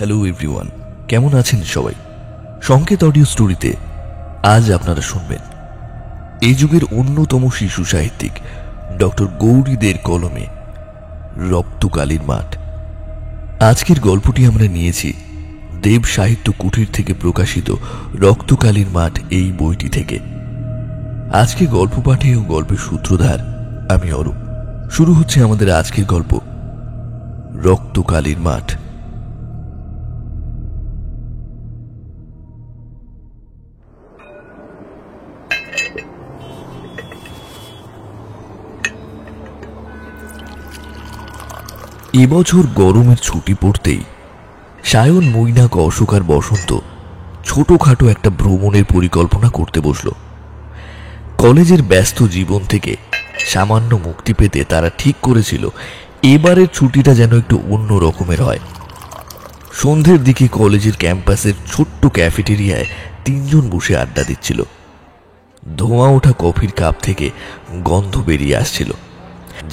Hello everyone, কেমন আছেন সবাই? সংকেত অডিও স্টোরিতে আজ আপনারা শুনবেন এই যুগের অন্যতম শিশু সাহিত্যিক ডক্টর গৌরী দের কলমে রক্তকালীর মাঠ। আজকের গল্পটি আমরা নিয়েছি দেব সাহিত্য কুঠির থেকে প্রকাশিত রক্তকালীর মাঠ এই বইটি থেকে। আজকে গল্প পাঠে ও গল্পের সূত্রধার আমি অরূপ। শুরু হচ্ছে আমাদের আজকের গল্প রক্তকালীর মাঠ। এবছর গরমের ছুটি পড়তেই সায়ন, মৈনাক, অশোক আর বসন্ত ছোটখাটো একটা ভ্রমণের পরিকল্পনা করতে বসল। কলেজের ব্যস্ত জীবন থেকে সামান্য মুক্তি পেতে তারা ঠিক করেছিল এবারের ছুটিটা যেন একটু অন্য রকমের হয়। সন্ধ্যের দিকে কলেজের ক্যাম্পাসের ছোট্ট ক্যাফেটেরিয়ায় তিনজন বসে আড্ডা দিচ্ছিল। ধোঁয়া ওঠা কফির কাপ থেকে গন্ধ বেরিয়ে আসছিল,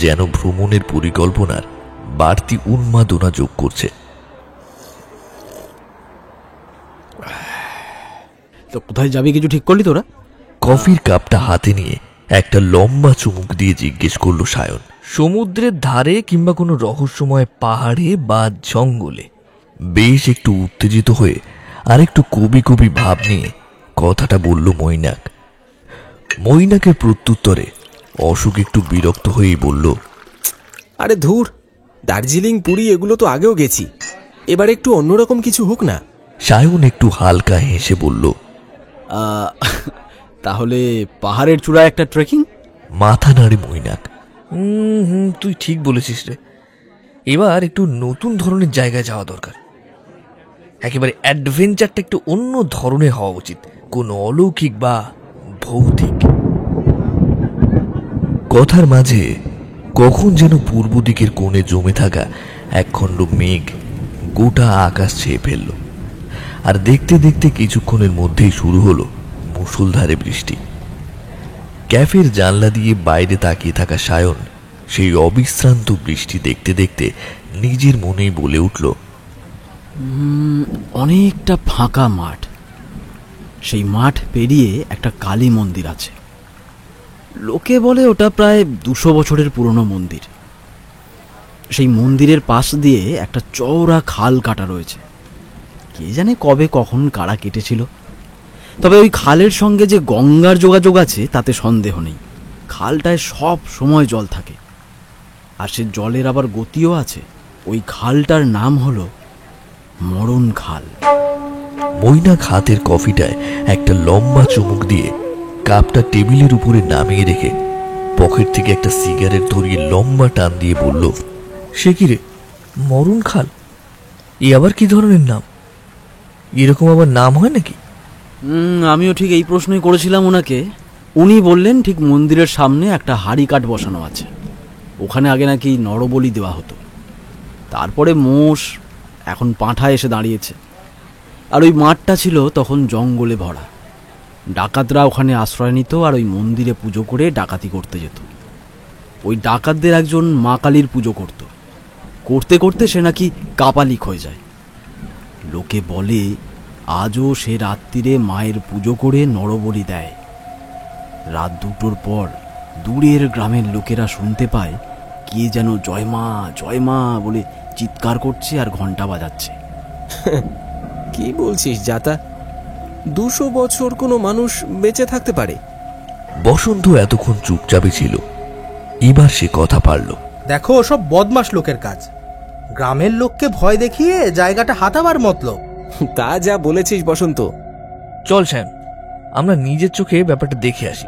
যেন ভ্রমণের পরিকল্পনার বাড়তি উন্মাদনা যোগ করছে। তো কোথায় যাবি কিছু ঠিক করলি তোরা? কফির কাপটা হাতে নিয়ে একটা লম্বা চুমুক দিয়ে জিজ্ঞেস করলো সায়ন। সমুদ্রের ধারে কিংবা কোনো রহস্যময় পাহাড়ে বা জঙ্গলে। বেশ একটু উত্তেজিত হয়ে আর একটু কবি কবি ভাব নিয়ে কথাটা বলল মৈনাক। মৈনাকের প্রত্যুত্তরে অশোক একটু বিরক্ত হয়েই বলল, আরে ধুর, দার্জিলিং, পুরী এগুলো তো আগেও গেছি, এবার একটু অন্যরকম কিছু হোক না। সায়ন একটু হালকা হেসে বলল, তাহলে পাহাড়ের চূড়ায় একটা ট্রেকিং? মাথা নাড়ে মৈনাক। তুই ঠিক বলেছিস রে, এবার একটু নতুন ধরনের জায়গায় যাওয়া দরকার। একেবারে অ্যাডভেঞ্চারটা একটু অন্য ধরনের হওয়া উচিত, কোনো অলৌকিক বা ভৌতিক। কথার মাঝে কখন যেন পূর্ব দিকের কোণে জমে থাকা একখণ্ড মেঘ গোটা আকাশ ছেয়ে ফেলল, আর দেখতে দেখতে কিছুক্ষণের মধ্যেই শুরু হলো মুষলধারে বৃষ্টি। ক্যাফের জানলা দিয়ে বাইরে তাকিয়ে থাকা সায়ন সেই অবিশ্রান্ত বৃষ্টি দেখতে দেখতে নিজের মনেই বলে উঠল, অনেকটা ফাঁকা মাঠ, সেই মাঠ পেরিয়ে একটা কালী মন্দির আছে। লোকে বলে ওটা প্রায় 200 বছরের পুরনো মন্দির। সেই মন্দিরের পাশ দিয়ে একটা চওড়া খাল কাটা রয়েছে। কে জানে কবে কখন কারা কেটেছিল। তবে ওই খালের সঙ্গে যে গঙ্গার যোগাযোগ আছে তাতে সন্দেহ নেই। খালটায় সব সময় জল থাকে, আর সে জলের আবার গতিও আছে। ওই খালটার নাম হলো মরণ খাল। মৈনাক হাতের কফিটায় একটা লম্বা চুমুক দিয়ে কাপটা টেবিলের উপরে নামিয়ে রেখে পকেট থেকে একটা সিগারেট ধরিয়ে লম্বা টান দিয়ে বলল, সে কি রে, মরণ খাল? এ আবার কি ধরনের নাম? এরকম আবার নাম হয় নাকি? আমিও ঠিক এই প্রশ্নই করেছিলাম ওনাকে। উনি বললেন ঠিক মন্দিরের সামনে একটা হাড়ি কাঠ বসানো আছে, ওখানে আগে নাকি নরবলি দেওয়া হতো। তারপরে মোষ, এখন পাঁঠা এসে দাঁড়িয়েছে। আর ওই মাঠটা ছিল তখন জঙ্গলে ভরা। ডাকাতরা ওখানে আশ্রয় নিত আর ওই মন্দিরে পুজো করে ডাকাতি করতে যেত। ওই ডাকাতদের একজন মা কালীর পুজো করত। করতে করতে সে নাকি কাপালিক হয়ে যায়। লোকে বলে আজও সে রাত্রিরে মায়ের পুজো করে নরবলি দেয়। রাত 2টোর পর দূরের গ্রামের লোকেরা শুনতে পায় কে যেন জয় মা জয় মা বলে চিৎকার করছে আর ঘন্টা বাজাচ্ছে। কি বলছিস জাতা? 200 বছর কোনো মানুষ বেঁচে থাকতে পারে? বসন্ত এতক্ষণ চুপচাপই ছিল, এবার সে কথা পারল। দেখো, সব বদমাশ লোকের কাজ। গ্রামের লোককে ভয় দেখিয়ে জায়গাটা হাতাবার মতলব। তা যা বলেছিস বসন্ত। চল সায়ন, আমরা নিজের চোখে ব্যাপারটা দেখে আসি।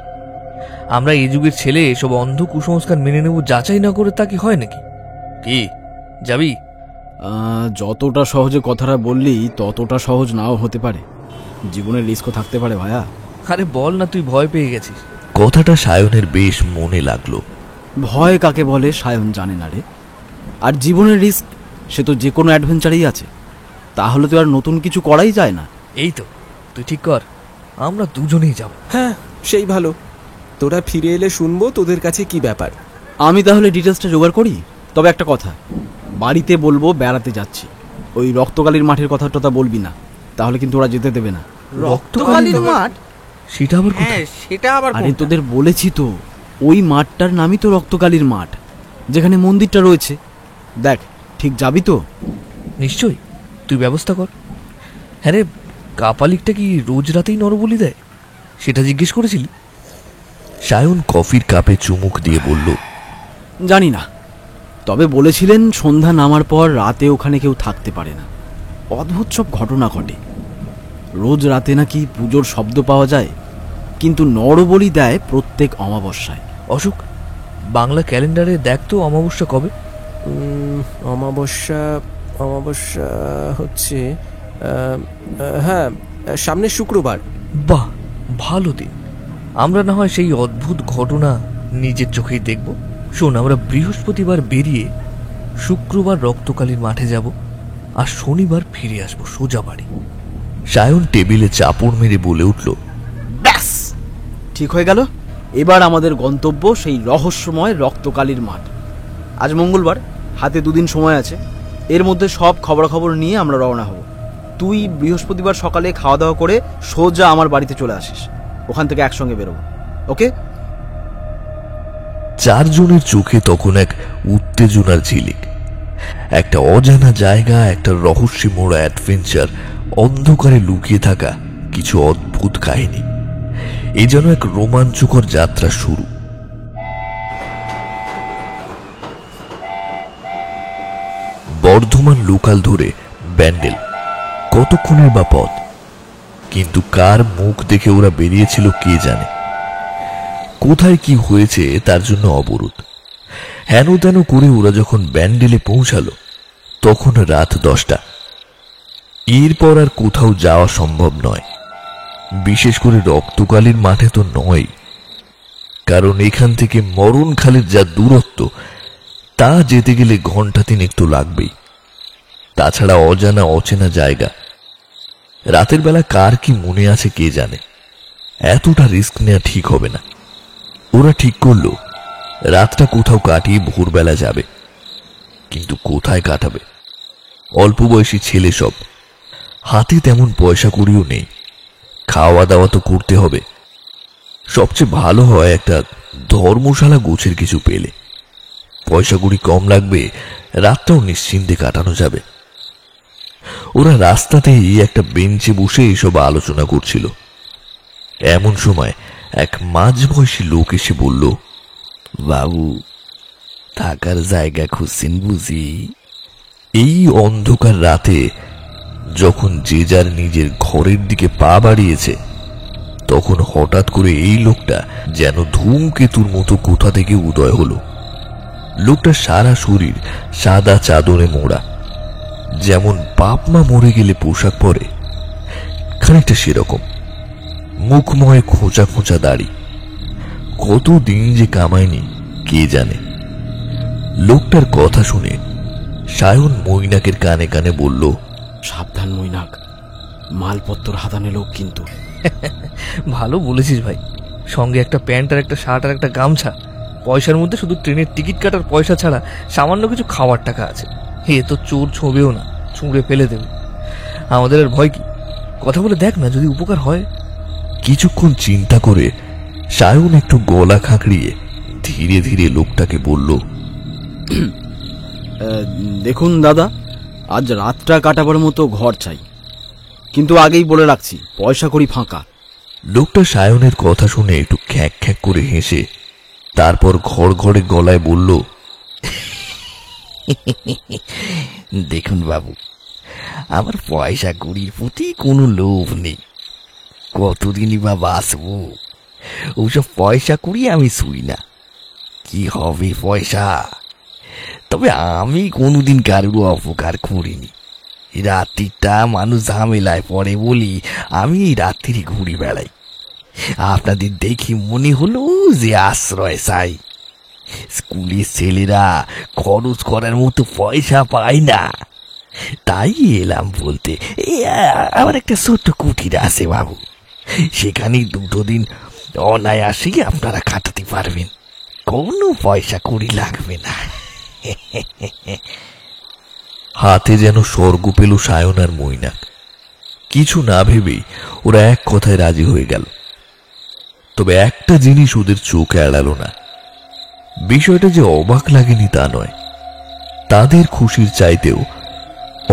আমরা এই যুগের ছেলে এসব অন্ধ কুসংস্কার মেনে নেব যাচাই না করে, তা কি হয় নাকি? কি যাবি? যতটা সহজে কথাটা বললি ততটা সহজ নাও হতে পারে। জীবনের রিস্কও থাকতে পারে ভাইয়া। আরে বল না, তুই ভয় পেয়ে গেছিস। কথাটা সায়নের বেশ মনে লাগলো। ভয় কাকে বলে সায়ন জানে না রে। আর জীবনের রিস্ক সে তো যে কোনো অ্যাডভেঞ্চারেই আছে। তাহলে তো আর নতুন কিছু করাই যায় না। এই তো, তুই ঠিক কর, আমরা দুজনেই যাব। হ্যাঁ, সেই ভালো। তোরা ফিরে এলে শুনবো তোদের কাছে কি ব্যাপার। আমি তাহলে ডিটেলসটা জোগাড় করি। তবে একটা কথা, বাড়িতে বলবো বেড়াতে যাচ্ছি। ওই রক্তকালীর মাঠের কথা টথা বলবি না, তাহলে কিন্তু ওরা যেতে দেবে না। রক্তকালীর মাঠ? সেটা আবার কোথায়? হ্যাঁ, সেটা আবার আরে কোনটা? তোদের বলেছি তো, ওই মাঠটার নামই তো রক্তকালীর মাঠ, যেখানে মন্দিরটা রয়েছে। দেখ, ঠিক যাবি তো? নিশ্চয়ই, তুই ব্যবস্থা কর। হ্যাঁ রে, কাপালিকটা কি রোজ রাতেই নরবলি দেয় সেটা জিজ্ঞেস করেছিলি? সায়ন কফির কাপে চুমুক দিয়ে বলল, জানি না, তবে বলেছিলেন সন্ধ্যা নামার পর রাতে ওখানে কেউ থাকতে পারে না। অদ্ভুত সব ঘটনা ঘটে। রোজ রাতে নাকি পুজোর শব্দ পাওয়া যায়, কিন্তু নরবলি দেয় প্রত্যেক অমাবস্যায়। অশোক, বাংলা ক্যালেন্ডারে দেখ তো অমাবস্যা কবে। অমাবস্যা অমাবস্যা হচ্ছে হ্যাঁ, সামনের শুক্রবার। বাহ, ভালো দিন। আমরা না হয় সেই অদ্ভুত ঘটনা নিজের চোখেই দেখব। শোন, আমরা বৃহস্পতিবার বেরিয়ে শুক্রবার রক্তকালীর মাঠে যাব, আর শনিবার ফিরে আসবো সোজা বাড়ি। সায়ন টেবিলে চাপড় মেরে বলে উঠল, ব্যাস, ঠিক হয়ে গেল। এবার আমাদের গন্তব্য সেই রহস্যময় রক্তকালীর মাঠ। আজ মঙ্গলবার, হাতে 2 দিন সময় আছে। এর মধ্যে সব খবরাখবর নিয়ে আমরা রওনা হব। তুই বৃহস্পতিবার সকালে খাওয়া দাওয়া করে সোজা আমার বাড়িতে চলে আসিস। ওখান থেকে একসঙ্গে বেরোবো, ওকে? 4 জনের চোখে তখন এক উত্তেজনার ঝিলিক। একটা অজানা জায়গা, একটা রহস্যে মোড়া অ্যাডভেঞ্চার, অন্ধকারে লুকিয়ে থাকা কিছু অদ্ভুত কাহিনী। এই যেন এক রোমাঞ্চকর যাত্রা শুরু। বর্ধমান লোকাল ধরে ব্যান্ডেল, কতক্ষণের বা পথ, কিন্তু কার মুখ দেখে ওরা বেরিয়েছিল কে জানে। কোথায় কি হয়েছে তার জন্য অবরোধ। হেন তেন করে ওরা যখন ব্যান্ডেলে পৌঁছালো তখন রাত 10টা। এরপর আর কোথাও যাওয়া সম্ভব নয়, বিশেষ করে রক্তকালীর মাঠে তো নয়, কারণ এখান থেকে মরণখালের যা দূরত্ব তা যেতে গেলে ঘন্টা 3 তো লাগবেই। তাছাড়া অজানা অচেনা জায়গা, রাতের বেলা কার কি মনে আছে কে জানে। এতটা রিস্ক নেওয়া ঠিক হবে না। ওরা ঠিক করলো রাতটা কোথাও কাটিয়ে ভোরবেলা যাবে, কিন্তু কোথায় কাটাবে? অল্প বয়সী ছেলে সব, হাতে তেমন পয়সা কড়িও নেই। খাওয়া দাওয়া তো করতে হবে। সবচেয়ে ভালো হয় একটা ধর্মশালা গোছের কিছু পেলে। পয়সা কড়ি কম লাগবে, রাতটাও নিশ্চিন্তে কাটানো যাবে। ওরা রাস্তাতেই একটা বেঞ্চে বসে এসব আলোচনা করছিল। এমন সময় এক মাঝবয়সী লোক এসে বলল, বাবু, থাকার জায়গা খুঁজছেন বুঝি? এই অন্ধকার রাতে যখন যে যার নিজের ঘরের দিকে পা বাড়িয়েছে, তখন হঠাৎ করে এই লোকটা যেন ধূমকেতুর মতো কোথা থেকে উদয় হলো। লোকটা সারা শরীর সাদা চাদরে মোড়া, যেমন বাপ মা মরে গেলে পোশাক পরে, খানিকটা সেরকম। মুখময় খোঁচা খোঁচা দাড়ি, কতদিন যে কামায়নি কে জানে। লোকটার কথা শুনে সায়ন মৈনাকের কানে কানে বলল, সাবধান মৈনাক, মালপত্তর হাতানে লোক কিন্তু। ভালো বলেছিস ভাই। সঙ্গে একটা প্যান্ট আর একটা শার্ট আর একটা গামছা। পয়সার মধ্যে শুধু ট্রেনের টিকিট কাটার পয়সা ছাড়া সামান্য কিছু খাওয়ার টাকা আছে। হে তো চোর ছোঁবেও না, ছুঁড়ে ফেলে দেবে। আমাদের আর ভয় কি? কথা বলে দেখ না, যদি উপকার হয়। কিছুক্ষণ চিন্তা করে সায়ন একটু গলা খাঁকড়িয়ে ধীরে ধীরে লোকটাকে বলল, দেখুন দাদা, আজ রাতটা কাটাবার মতো ঘর চাই, কিন্তু আগেই বলে রাখছি পয়সা কড়ি ফাঁকা। লোকটা সায়নের কথা শুনে একটু খ্যাক খ্যাক করে হেসে তারপর ঘড়ঘড়ে গলায় বলল, দেখুন বাবু, আমার পয়সা কড়ির প্রতি কোনো লোভ নেই। কতদিনই বা বাঁচবো? ওসব পয়সা কড়ি আমি ছুঁই না। কি হবে পয়সা? তবে আমি কোনোদিন কারোর অপকার করিনি। রাত্রিটা মানুষ ঝামেলায় পড়ে বলি আমি এই রাত্রি ঘুরে বেড়াই। আপনাদের দেখি মনে হলো যে আশ্রয় চাই। স্কুলের ছেলেরা খরচ করার মতো পয়সা পায় না, তাই এলাম বলতে। আমার একটা ছোট্ট কুটির আছে বাবু, সেখানে 2 দিন অনায়াসেই আপনারা কাটাতে পারবেন। কোনো পয়সা কড়ি লাগবে না। হাতে যেন স্বর্গ পেল সায়ন আর মৈনাক। কিছু না ভেবেই ওরা এক কথায় রাজি হয়ে গেল। তবে একটা জিনিস ওদের চোখ এড়ালো না। বিষয়টা যে অবাক লাগেনি তা নয়, তাদের খুশির চাইতেও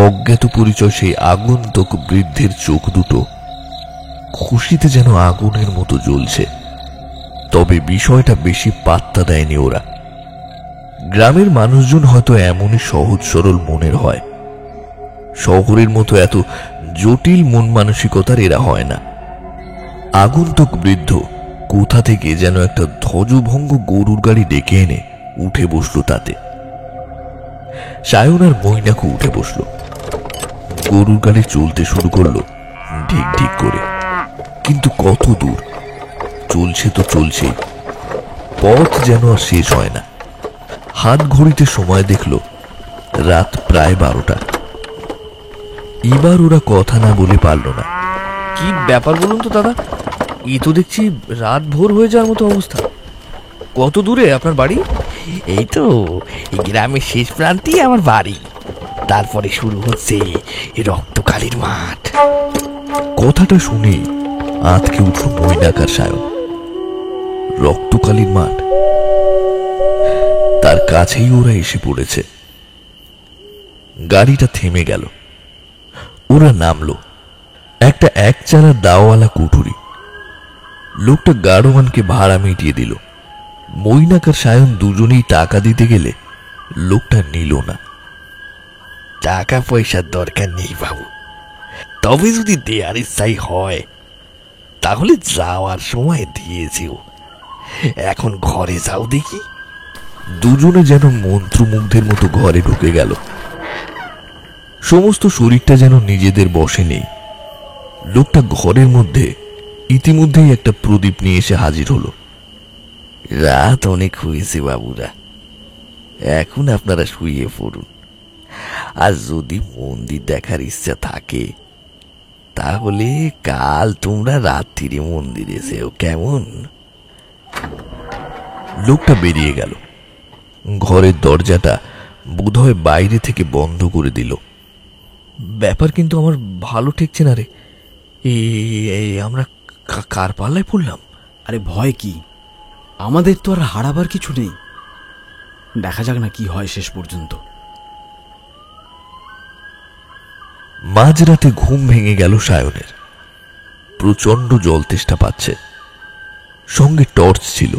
অজ্ঞাত পরিচয় সেই আগন্তুক বৃদ্ধের চোখ দুটো খুশিতে যেন আগুনের মতো জ্বলছে। তবে বিষয়টা বেশি পাত্তা দেয়নি ওরা। গ্রামের মানুষজন হয়তো এমনই সহজ সরল মনের হয়, শহরের মতো এত জটিল মন মানসিকতার এরা হয় না। আগন্তুক বৃদ্ধ কোথা থেকে যেন একটা ধ্বজভঙ্গ গরুর গাড়ি ডেকে এনে উঠে বসলো তাতে। সায়ন আর মৈনাকও উঠে বসলো। গরুর গাড়ি চলতে শুরু করলো ঢিক ঢিক করে। কিন্তু কত দূর চলছে তো চলছেই, পথ যেন আর শেষ হয় না। হাত ঘড়িতে সময় দেখলো রাত প্রায় 12টা। এবার ওরা কথা না বলে পারল না। কি ব্যাপার বলুন তো দাদা, এই তো দেখছি রাত ভোর হয়ে যাওয়ার মতো অবস্থা। কত দূরে আপনার বাড়ি? এই তো এই গ্রামের শেষ প্রান্তেই আমার বাড়ি, তারপরে শুরু হচ্ছে এই রক্তকালীর মাঠ। কথাটা শুনে আঁতকে উঠল মৈনাক আর সায়ন। রক্তকালীর মাঠ, তার কাছেই ওরা এসে পড়েছে। গাড়িটা থেমে গেল। ওরা নামলো। একটা একচালা দাওয়ালা কুঠুরি। লোকটা গাড়োয়ানকে ভাড়া মিটিয়ে দিল। মৈনাক আর সায়ন দুজনেই টাকা দিতে গেলে লোকটা নিল না। টাকা পয়সার দরকার নেই বাবু, তবে যদি দেয়ার ইচ্ছাই হয় তাহলে যাওয়ার সময় দিয়েছেও, এখন ঘরে যাও দেখি। দুজনে যেন মন্ত্রমুগ্ধের মতো ঘরে ঢুকে গেল। সমস্ত শরীরটা যেন নিজেদের বশে নেই। লোকটা ঘরের মধ্যে ইতিমধ্যেই একটা প্রদীপ নিয়ে এসে হাজির হলো। রাত অনেক হয়েছে বাবুরা, এখন আপনারা শুয়ে পড়ুন। আর যদি মন্দির দেখার ইচ্ছা থাকে তাহলে কাল তোমরা রাত্রিরে মন্দিরে যেও, কেমন? লোকটা বেরিয়ে গেল। ঘরের দরজাটা বোধহয় বাইরে থেকে বন্ধ করে দিল। ব্যাপার কিন্তু আমার ভালো ঠেকছে না রে। আমরা কার পাল্লায় পড়লাম? আরে ভয় কি, আমাদের তো আর হারাবার কিছু নেই। দেখা যাক না কি হয় শেষ পর্যন্ত। মাঝরাতে ঘুম ভেঙে গেল সায়নের। প্রচন্ড জল তেষ্টা পাচ্ছে। সঙ্গে টর্চ ছিল,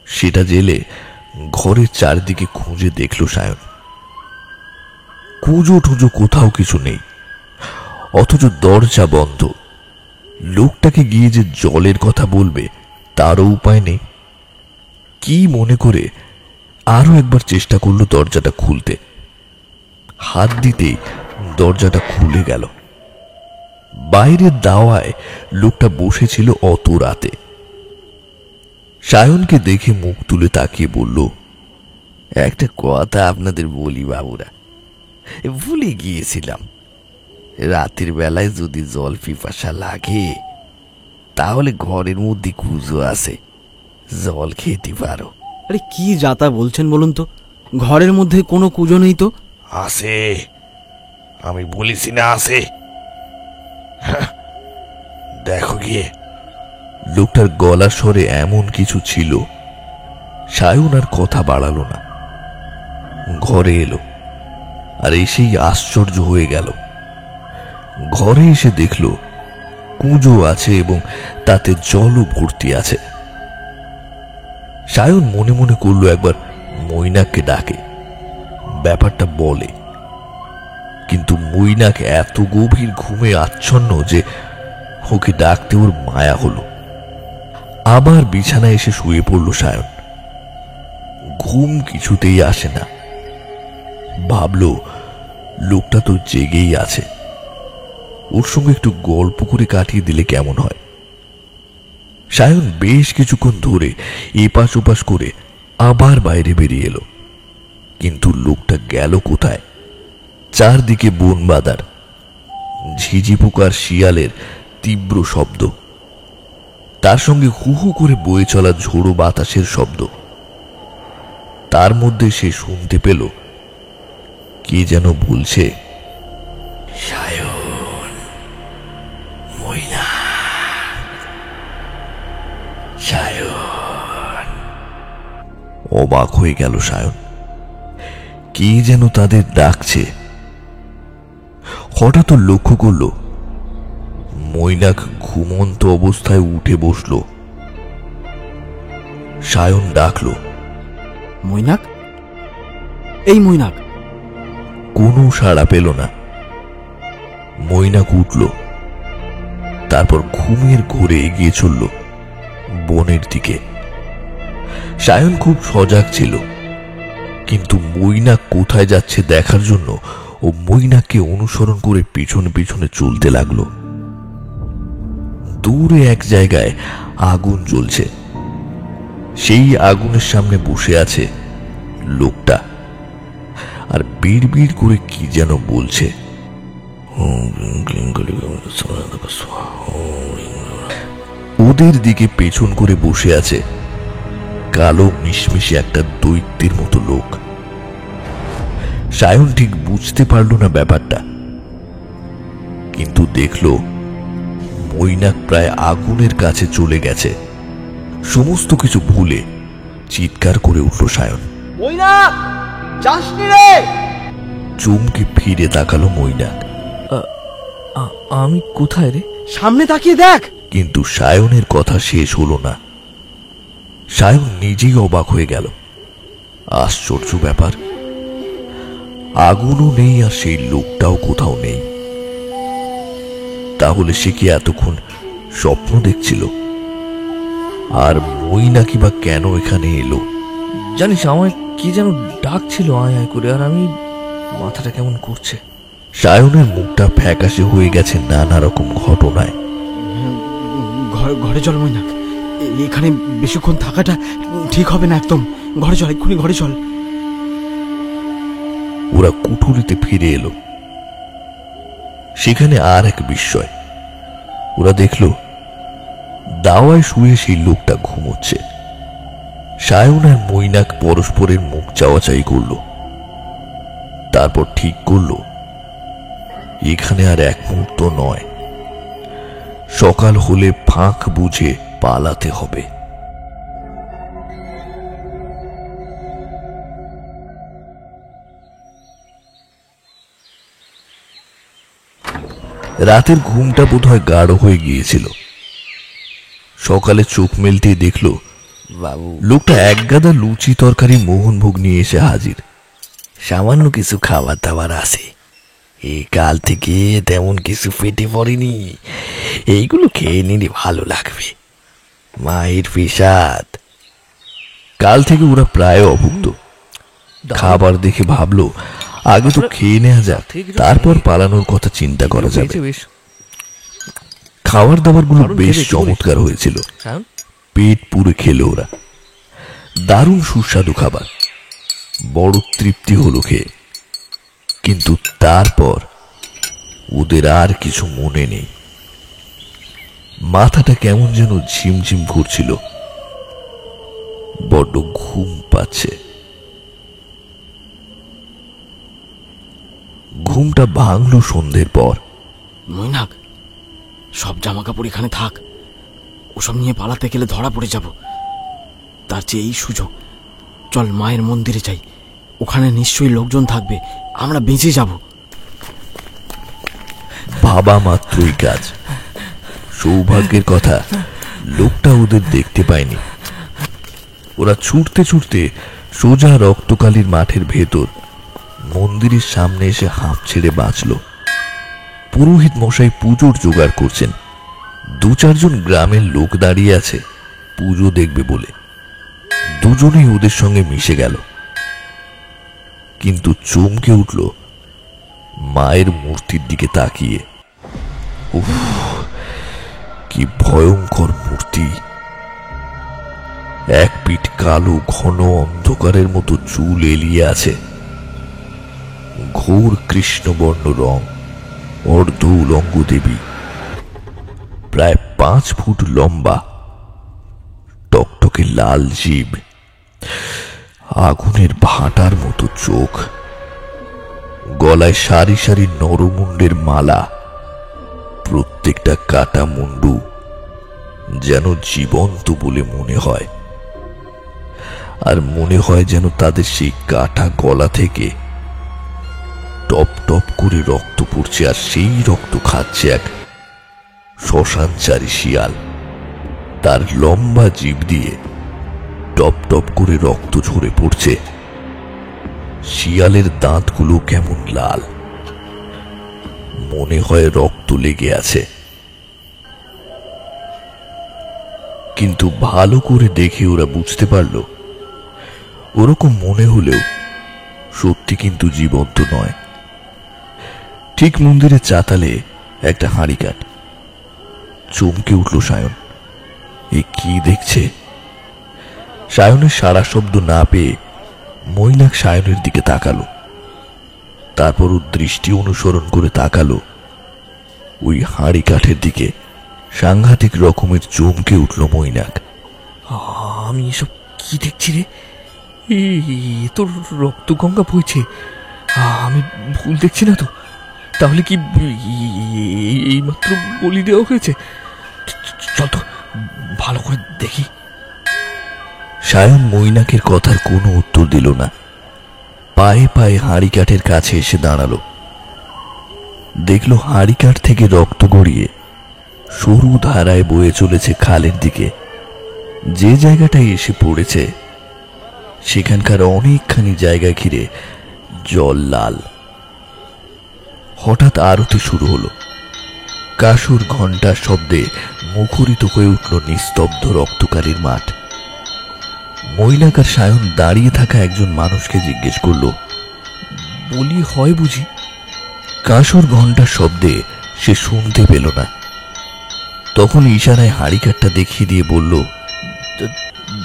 সেটা জেলে ঘরের চারদিকে খুঁজে দেখল সায়ন। কুঁজো টুজো কোথাও কিছু নেই, অথচ দরজা বন্ধ। লোকটাকে গিয়ে যে জলের কথা বলবে তারও উপায় নেই। কি মনে করে আরো একবার চেষ্টা করলো দরজাটা খুলতে। হাত দিতেই দরজাটা খুলে গেল। বাইরের দাওয়ায় লোকটা বসেছিল অত রাতে। সায়নকে দেখে মুখ তুলে তাকিয়ে বলল, একটা কথা আপনাদের বলি বাবুরা, ভুলে গিয়েছিলাম। রাতের বেলায় যদি জল পিপাসা লাগে তাহলে ঘরের মধ্যে কুজো আছে, জল খেতে পারো। আরে কি যাতা বলছেন বলুন তো, ঘরের মধ্যে কোনো কুজো নেই তো। আছে, আমি বলেছি না আছে, দেখো গিয়ে। লোকটার গলার স্বরে এমন কিছু ছিল, সায়ন আর কথা বাড়ালো না। ঘরে এলো, আর এসেই আশ্চর্য হয়ে গেল। ঘরে এসে দেখল কুঁজো আছে এবং তাতে জলও ভর্তি আছে। সায়ন মনে মনে করলো একবার মৈনাককে ডাকে, ব্যাপারটা বলে। কিন্তু মৈনাক এত গভীর ঘুমে আচ্ছন্ন যে ওকে ডাকতে ওর মায়া হলো। আবার বিছানায় এসে শুয়ে পড়ল সায়ন। ঘুম কিছুতেই আসে না। ভাবল লোকটা তো জেগেই আছে, ওর সঙ্গে একটু গল্প করে কাটিয়ে দিলে কেমন হয়। সায়ন বেশ কিছুক্ষণ ধরে এপাশ ওপাশ করে আবার বাইরে বেরিয়ে এলো। কিন্তু লোকটা গেল কোথায়? চারদিকে বন বাদার, ঝিঝি পোকার শিয়ালের তীব্র শব্দ, তার সঙ্গে হু হু করে বয়ে চলা ঝোড়ো বাতাসের শব্দ। তার মধ্যে সে শুনতে পেল কে যেন বলছে, সায়ন, ময়না, সায়ন। অবাক হয়ে গেল সায়ন। কে যেন তাদের ডাকছে। হঠাৎ লক্ষ্য করল মৈনাক ঘুমন্ত অবস্থায় উঠে বসল। সায়ন ডাকল, মৈনাক, এই মৈনাক। কোনো সাড়া পেল না। মৈনাক উঠল, তারপর ঘুমের ঘোরে এগিয়ে চলল বনের দিকে। সায়ন খুব সজাগ ছিল, কিন্তু মৈনাক কোথায় যাচ্ছে দেখার জন্য ও মৈনাককে অনুসরণ করে পিছনে পিছনে চলতে লাগলো। দূরে এক জায়গায় আগুন জ্বলছে। সেই আগুনের সামনে বসে আছে লোকটা, আর বিড় বিড় করে কি যেন বলছে। ওদের দিকে পেছন করে বসে আছে কালো মিশমিশে একটা দৈত্যের মতো লোক। সায়ন ঠিক বুঝতে পারল না ব্যাপারটা, কিন্তু দেখল মৈনাক প্রায় আগুনের কাছে চলে গেছে। সমস্ত কিছু ভুলে চিৎকার করে উঠল সায়ন, মৈনাক, যাসনি রে? চমকে ফিরে তাকালো মৈনাক। আমি কোথায় রে? সামনে তাকিয়ে দেখ। কিন্তু সায়নের কথা শেষ হলো না। সায়ন নিজেই অবাক হয়ে গেল। আশ্চর্য ব্যাপার, আগুনও নেই আর সেই লোকটাও কোথাও নেই। তাহলে সে কি এতক্ষণ স্বপ্ন দেখছিল? আর মৈনাকি বা কেন এখানে এলো? জানিস, আমার কি যেন ডাকছিল আয় আয় করে, আর আমি মাথাটা কেমন করছে। সায়নের মুখটা ফ্যাকাশে হয়ে গেছে নানা রকম ঘটনায়। ঘরে চল মৈনাক, এখানে বেশিক্ষণ থাকাটা ঠিক হবে না একদম। ঘরে চল, এক্ষুনি ঘরে চল। ওরা কুঠুরিতে ফিরে এলো। সেখানে আর এক বিস্ময়। ওরা দেখল দাওয়ায় শুয়ে সেই লোকটা ঘুমোচ্ছে। সায়ন আর মৈনাক পরস্পরের মুখ চাওয়াচাই করল। তারপর ঠিক করল এখানে আর এক মুহূর্ত নয়, সকাল হলে ফাঁক বুঝে পালাতে হবে। রাতের ঘুমটা বোধহয় গাঢ় হয়ে গিয়েছিল। সকালে চোখ মেলতে দেখল বাবু, লোকটা এক গাদা লুচি তরকারি মোহনভোগ নিয়ে এসে হাজির। সামান্য কিছু খাবার দাবার আছে, এই কাল থেকে তেমন কিছু পেটে পড়েনি, এইগুলো খেয়ে নিলে ভালো লাগবে। মায়ের পেশাদ। কাল থেকে ওরা প্রায় অভুক্ত। খাবার দেখে ভাবলো আগে তো খেয়ে নেওয়া যাক, তারপর পালানোর কথা চিন্তা করা যাবে। বেশ খাবার দাবারগুলো দারুণ বেশ খেতে, চমৎকার হয়েছিল। সায়ন, পেট পুরে খেলো ওরা। দারুণ সুস্বাদু খাবার, বড় তৃপ্তি হলো খেয়ে। কিন্তু তারপর ওদের আর কিছু মনে নেই। মাথাটা কেমন যেন ঝিমঝিম করছিল, বড্ড ঘুম পাচ্ছে। ঘুমটা ভাঙলো সন্ধ্যের পর। মৈনাক, সব জামা কাপড় এখানে থাক। ওসব নিয়ে পালাতে গেলে ধরা পড়ে যাব। তার চেয়ে এই সুযোগ, চল মায়ের মন্দিরে যাই। ওখানে নিশ্চয়ই লোকজন থাকবে, আমরা বেঁচে যাব। ভাবা মাত্রই কাজ। সৌভাগ্যের কথা লোকটা ওদের দেখতে পায়নি। ওরা ছুটতে ছুটতে সোজা রক্তকালীর মাঠের ভেতর মন্দিরের সামনে এসে হাঁপ ছেড়ে বাঁচল। পুরোহিত মশাই পুজোর জোগাড় করছেন। দু চারজন গ্রামের লোক দাঁড়িয়ে আছে পুজো দেখবে বলে। দুজনেই ওদের সঙ্গে মিশে গেল, কিন্তু চমকে উঠল মায়ের মূর্তির দিকে তাকিয়ে। উফ, কি ভয়ঙ্কর মূর্তি! এক পিঠ কালো ঘন অন্ধকারের মতো চুল এলিয়ে আছে, ঘোর কৃষ্ণবর্ণ রং, অর্ধ উলঙ্গ দেবী, প্রায় 5 ফুট লম্বা, টকটকে লাল জিভ, আগুনের ভাটার মতো চোখ, গলায় সারি সারি নরমুন্ডের মালা, প্রত্যেকটা কাটা মুন্ডু যেন জীবন্ত বলে মনে হয়। আর মনে হয় যেন তাদের সেই কাটা গলা থেকে টপ টপ করে রক্ত পড়ছে, আর সেই রক্ত খাচ্ছে এক শ্মশানচারী শিয়াল। তার লম্বা জিভ দিয়ে টপ টপ করে রক্ত ঝরে পড়ছে। শিয়ালের দাঁতগুলো কেমন লাল, মনে হয় রক্ত লেগে আছে। কিন্তু ভালো করে দেখে ওরা বুঝতে পারল ওরকম মনে হলেও সত্যি কিন্তু জীবন্ত নয়। ঠিক মন্দিরের চাতালে একটা হাঁড়ি কাঠ। চমকে উঠল সায়ন। এ কি দেখছে? সায়নের সারা শব্দ না পেয়ে মৈনাক সায়নের দিকে তাকালো। তারপর ও দৃষ্টি অনুসরণ করে তাকালো ওই হাঁড়ি কাঠের দিকে। সাংঘাতিক রকমের চমকে উঠল মৈনাক। আমি এসব কি দেখছি রে? এ তো রক্ত গঙ্গা বইছে। আমি ভুল দেখছি না তো? তাহলে কি এই মাত্র বলি দেওয়া হয়েছে? চল তো ভালো করে দেখি। সায়ন মৈনাকের কথার কোনো উত্তর দিল না। পায়ে পায়ে হাঁড়ি কাঠের কাছে এসে দাঁড়ালো। দেখল হাঁড়ি কাঠ থেকে রক্ত গড়িয়ে সরু ধারায় বয়ে চলেছে খালের দিকে। যে জায়গাটায় এসে পড়েছে সেখানকার অনেকখানি জায়গা ঘিরে জল লাল। হঠাৎ আরতি শুরু হলো। কাসুর ঘণ্টার শব্দে মুখরিত হয়ে উঠল নিস্তব্ধ রক্তকারীর মাঠ। মৈনাক আর সায়ন দাঁড়িয়ে থাকা একজন মানুষকে জিজ্ঞেস করল, বলি হয় বুঝি? কাসুর ঘণ্টার শব্দে সে শুনতে পেল না। তখন ইশারায় হাঁড়ি কাঠটা দেখিয়ে দিয়ে বলল,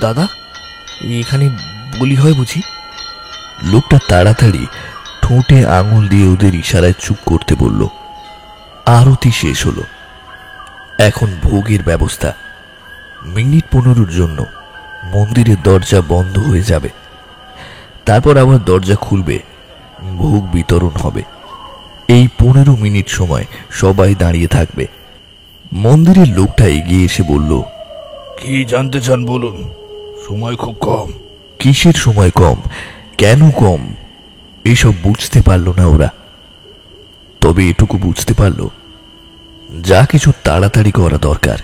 দাদা, এখানে বলি হয় বুঝি? লোকটা তাড়াতাড়ি ঠোঁটে আঙুল দিয়ে ওদের ইশারায় চুপ করতে বলল। আরতি শেষ হলো। এখন ভোগের ব্যবস্থা। মিনিট 15 জন্য মন্দিরের দরজা বন্ধ হয়ে যাবে। তারপর আবার দরজা খুলবে, ভোগ বিতরণ হবে। এই 15 মিনিট সময় সবাই দাঁড়িয়ে থাকবে। মন্দিরের লোকটা এগিয়ে এসে বলল, কি জানতে চান বলুন, সময় খুব কম। কিসের সময় কম, কেন কম, এসব বুঝতে পারল না ওরা। তবে এটুকু বুঝতে পারল যা কিছু তাড়াতাড়ি করা দরকার।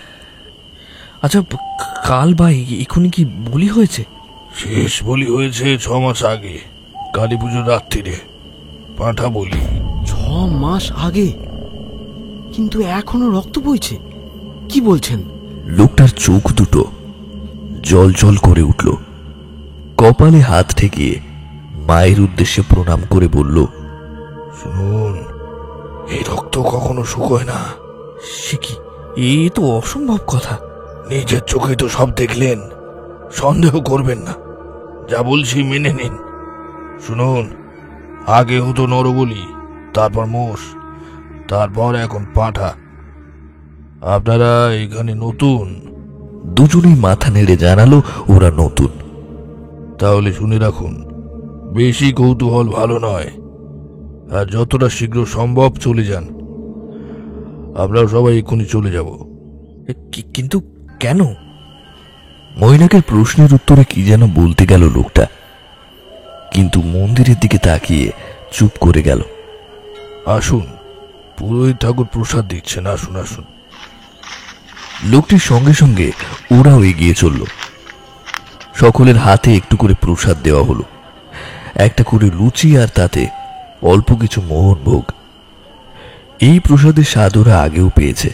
আচ্ছা, কাল বা এখনই কি বলি হয়েছে? শেষ বলি হয়েছে 6 মাস আগে, কালী পুজোর রাত্রিরে। পাঁঠা বলি। 6 মাস আগে? কিন্তু এখনো রক্ত বইছে? কি বলছেন? লোকটার চোখ দুটো জল জল করে উঠল। কপালে হাত ঠেকিয়ে মায়ের উদ্দেশ্যে প্রণাম করে বলল, শুনুন, এই রক্ত কখনো শুকোয় না। সে কি? এ তো অসম্ভব কথা। নিজের চোখে তো সব দেখলেন, সন্দেহ করবেন না। যা বলছি মেনে নিন। শুনুন, আগে হতো নরবলি, তারপর মোষ, তারপর এখন পাঁঠা। আপনারা এখানে নতুন? দুজনেই মাথা নেড়ে জানালো ওরা নতুন। তাহলে শুনে রাখুন, বেশি কৌতূহল ভালো নয়, আর যতটা শীঘ্র সম্ভব চলে যান। আমরা সবাই এক্ষুনি চলে যাব। কিন্তু কেন? মৈনাকের প্রশ্নের উত্তরে কি যেন বলতে গেল লোকটা, কিন্তু মন্দিরের দিকে তাকিয়ে চুপ করে গেল। আসুন, পুরোহিত ঠাকুর প্রসাদ দিচ্ছেন, আসুন আসুন। লোকটির সঙ্গে সঙ্গে ওরাও এগিয়ে চলল। সকলের হাতে একটু করে প্রসাদ দেওয়া হলো। একটা করে লুচি আর তাতে অল্প কিছু মোহন ভোগ। এই প্রসাদের স্বাদ ওরা আগেও পেয়েছে।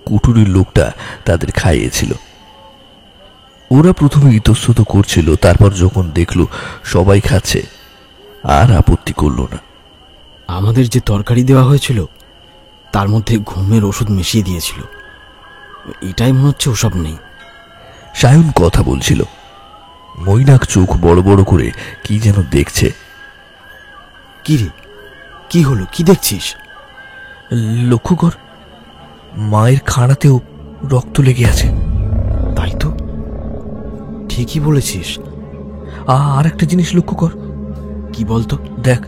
কুটুরির লোকটা তাদের খাইয়েছিল। ওরা প্রথমে ইতস্তত করছিল, তারপর যখন দেখল সবাই খাচ্ছে আর আপত্তি করল না। আমাদের যে তরকারি দেওয়া হয়েছিল তার মধ্যে ঘুমের ওষুধ মিশিয়ে দিয়েছিল। এটাই মনে হচ্ছে ওসব নেই। সায়ন কথা বলছিল। মৈনাক চোখ বড় বড় করে কি যেন দেখছে। কি রে, কি হলো? কি দেখছিস? লক্ষ্য কর, মায়ের খাড়াতেও রক্ত লেগে আছে। তাই তো, ঠিকই বলেছিস। আর একটা জিনিস লক্ষ্য কর। কি বলতো? দেখ,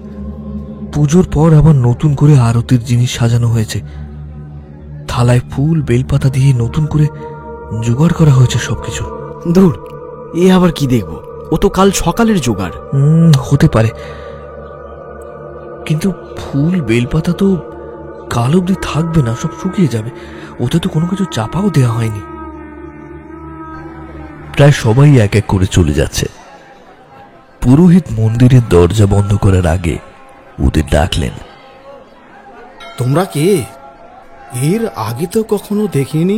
পুজোর পর আবার নতুন করে আরতির জিনিস সাজানো হয়েছে। থালায় ফুল বেলপাতা দিয়ে নতুন করে জোগাড় করা হয়েছে সবকিছু। ধুর, এ আবার কি দেখবো? ও তো কাল সকালের জোগাড়। হতে পারে, কিন্তু ফুল বেলপাতা তো কাল অব্দি থাকবে না, সব শুকিয়ে যাবে। ওতে তো কোনো কিছু চাপাও দেওয়া হয়নি। প্রায় সবাই এক এক করে চলে যাচ্ছে। পুরোহিত মন্দিরের দরজা বন্ধ করার আগে ওদের ডাকলেন। তোমরা কে? এর আগে তো কখনো দেখিনি।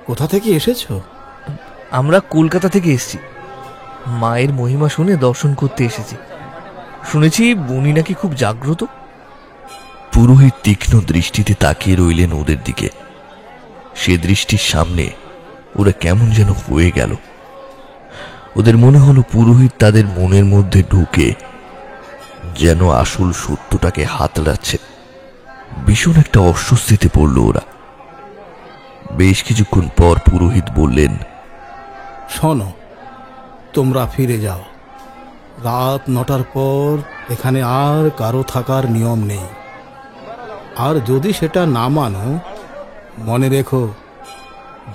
কোথা থেকে এসেছো? আমরা কলকাতা থেকে এসেছি, মায়ের মহিমা শুনে দর্শন করতে এসেছি। শুনেছি উনি নাকি খুব জাগ্রত। পুরোহিত তীক্ষ্ণ দৃষ্টিতে তাকিয়ে রইলেন ওদের দিকে। সে দৃষ্টির সামনে ওরা কেমন যেন হয়ে গেল। ওদের মনে হলো পুরোহিত তাদের মনের মধ্যে ঢুকে যেন আসল সত্যটাকে হাতড়াচ্ছে। ভীষণ একটা অস্বস্তিতে পড়ল ওরা। বেশ কিছুক্ষণ পর পুরোহিত বললেন, শোনো, তোমরা ফিরে যাও। রাত 9টার পর এখানে আর কারো থাকার নিয়ম নেই। আর যদি সেটা না মানো, মনে রেখো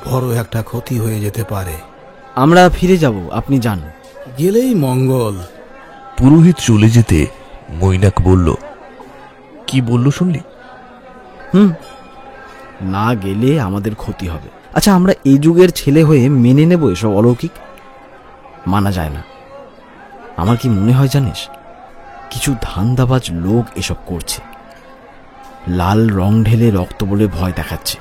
বড় একটা ক্ষতি হয়ে যেতে পারে। আমরা ফিরে যাব, আপনি যান। গেলেই মঙ্গল। পুরোহিত চলে যেতে মৈনাক বলল, কি বলল শুনলি? না গেলে আমাদের ক্ষতি হবে। আচ্ছা, আমরা এই যুগের ছেলে হয়ে মেনে নেব এসব অলৌকিক? মানা যায় না। আমার কি মনে হয় জানিস, কিছু ধান্দাবাজ লোক এসব করছে। লাল রং ঢেলে রক্ত বলে ভয় দেখাচ্ছে।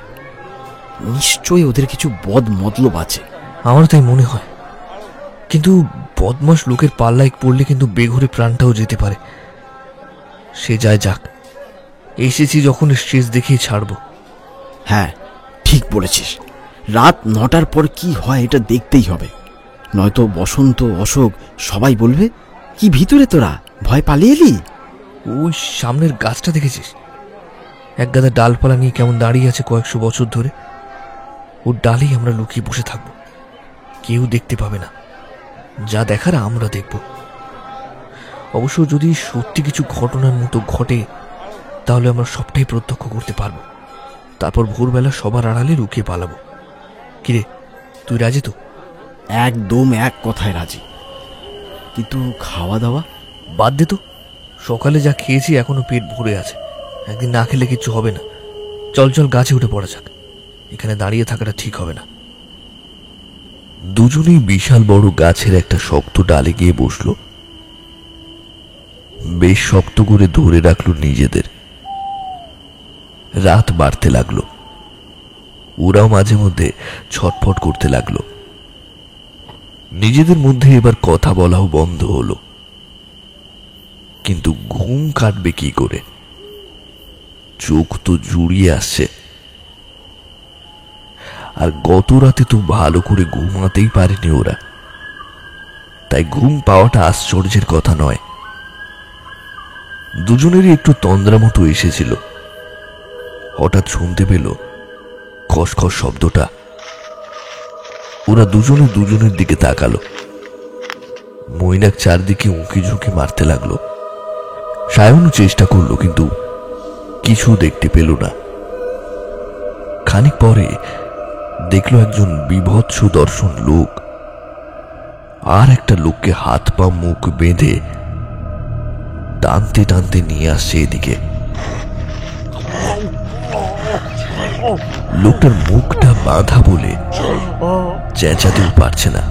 নিশ্চয়ই ওদের কিছু বদ মতলব আছে। আমার তাই মনে হয়, কিন্তু বদমাস লোকের পাল্লায় পড়লে কিন্তু বেঘরে প্রাণটাও যেতে পারে। সে যায় যাক, এসেছি যখন শেষ দেখেই ছাড়বো। হ্যাঁ, ঠিক বলেছিস। রাত 9টার পর কি হয় এটা দেখতেই হবে, নয়তো বসন্ত, অশোক সবাই বলবে, কি ভিতরে তোরা ভয় পালিয়ে এলি? ওই সামনের গাছটা দেখেছিস? এক গাদা ডালপালা নিয়ে কেমন দাঁড়িয়ে আছে কয়েকশো বছর ধরে। ওর ডালেই আমরা লুকিয়ে বসে থাকবো, কেউ দেখতে পাবে না। যা দেখার আমরা দেখব। অবশ্য যদি সত্যি কিছু ঘটনার মতো ঘটে, তাহলে আমরা সবটাই প্রত্যক্ষ করতে পারবো। তারপর ভোরবেলা সবার আড়ালে লুকিয়ে পালাবো। কিরে, তুই রাজি তো? একদম এক কথায় রাজি। কিন্তু খাওয়া দাওয়া? বাদ দে তো, সকালে যা খেয়েছি এখনো পেট ভরে আছে। একদিন না খেলে কিচ্ছু হবে না। চল চল, গাছে উঠে পড়া যাক। এখানে দাঁড়িয়ে থাকাটা ঠিক হবে না। দুজনেই বিশাল বড় গাছের একটা শক্ত ডালে গিয়ে বসল। বেশ শক্ত করে ধরে রাখলো নিজেদের। রাত বাড়তে লাগলো। ওরাও মাঝে মধ্যে ছটফট করতে লাগলো। নিজেদের মধ্যে এবার কথা বলাও বন্ধ হলো। কিন্তু ঘুম কাটবে কি করে? চোখ তো জুড়িয়ে আসছে। আর গত রাতে তো ভালো করে ঘুমাতেই পারেনি ওরা, তাই ঘুম পাওয়াটা আশ্চর্যের কথা নয়। দুজনেরই একটু তন্দ্রা মতো এসেছিল। হঠাৎ শুনতে পেল খসখস শব্দটা। ওরা দুজনে দুজনের দিকে তাকালো। মৈনাক চারদিকে উঁকি ঝুঁকি মারতে লাগলো। সায়নও চেষ্টা করলো, কিন্তু কিছু দেখতে পেল না। খানিক পরে দেখলো একজন বিভৎস দর্শন লোক আর একটা লোককে হাত পা মুখ বেঁধে টানতে টানতে নিয়ে আসছে এদিকে। লোকটার মুখটা বাঁধা বলে চেঁচাতেও পারছে না,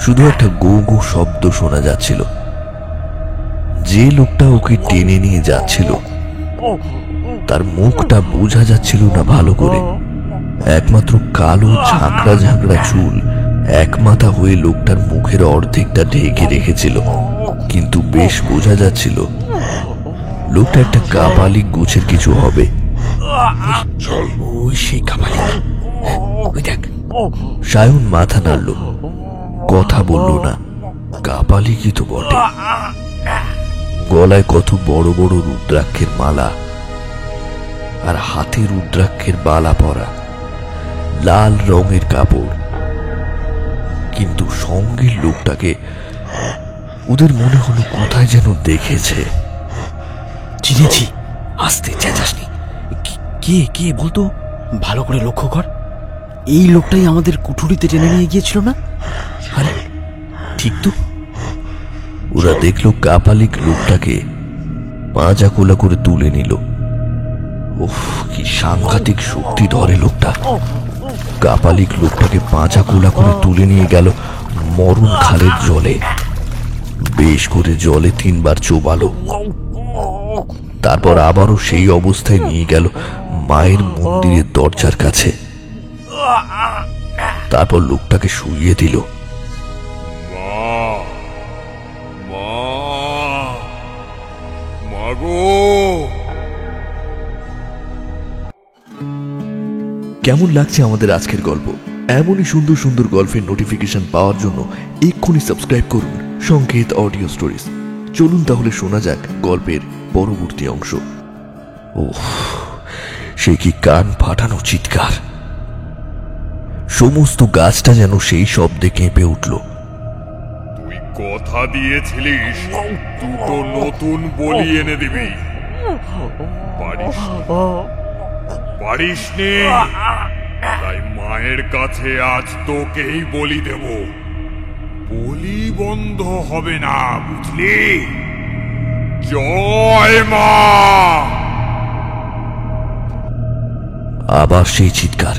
শুধু একটা গো গো শব্দ শোনা যাচ্ছিল। যে লোকটা ওকে টেনে নিয়ে যাচ্ছিল তার মুখটা বোঝা যাচ্ছিল না ভালো করে। একমাত্র কালো ঝাঁকড়া ঝাঁকড়া চুল এক মাথা হয়ে লোকটার মুখের অর্ধেকটা ঢেকে রেখেছিল, কিন্তু বেশ বোঝা যাচ্ছিল লোকটা একটা কাপালিক গোছের কিছু হবে। ওই সেই কামালি, ওই দেখ। সায়ন মাথা নাড়ল, কথা বলল না। কাপালিকই তো বটে। গলায় কত বড় বড় রুদ্রাক্ষের মালা, আর হাতে রুদ্রাক্ষের বালা পরা, লাল রঙের কাপড়। কিন্তু সঙ্গের লোকটাকে ওদের মনে হলো কোথায় যেন দেখেছে। চিনেছি। আস্তে চেঁচাসনি। কে কে বলতো? ভালো করে লক্ষ্য কর, এই লোকটাই আমাদের কুঠুরিতে টেনে নিয়ে গিয়েছিল না? আরে ঠিক তো। ওরা দেখলো কাপালিক লোকটাকে পাঁজা কোলা করে তুলে নিল। উফ, কি সাংঘাতিক শক্তি ধরে লোকটা। কাপালিক লোকটাকে পাঁজা কোলা করে তুলে নিয়ে গেল মরণ খালের জলে। বেশ করে জলে 3 বার চোবালো। তারপর আবারও সেই অবস্থায় নিয়ে গেল মায়ের মন্দিরের দরজার কাছে। তারপর লোকটাকে শুইয়ে দিল। কেমন লাগছে আমাদের আজকের গল্প? এমনই সুন্দর সুন্দর গল্পের নোটিফিকেশন পাওয়ার জন্য এক্ষুনি সাবস্ক্রাইব করুন সংকেত অডিও স্টোরিজ। চলুন তাহলে শোনা যাক গল্পের পরবর্তী অংশ। ওহ, সে কি কান ফাটানো চিৎকার! সমস্ত গাছটা যেন সেই শব্দে কেঁপে উঠল। তুই কথা দিয়েছিলিস 2টো নতুন বলি এনে দিবি, পারিসনি। তাই মায়ের কাছে আজ তোকেই বলি দেব। বলি বন্ধ হবে না, বুঝলি? জয় মা। আবার সেই চিৎকার।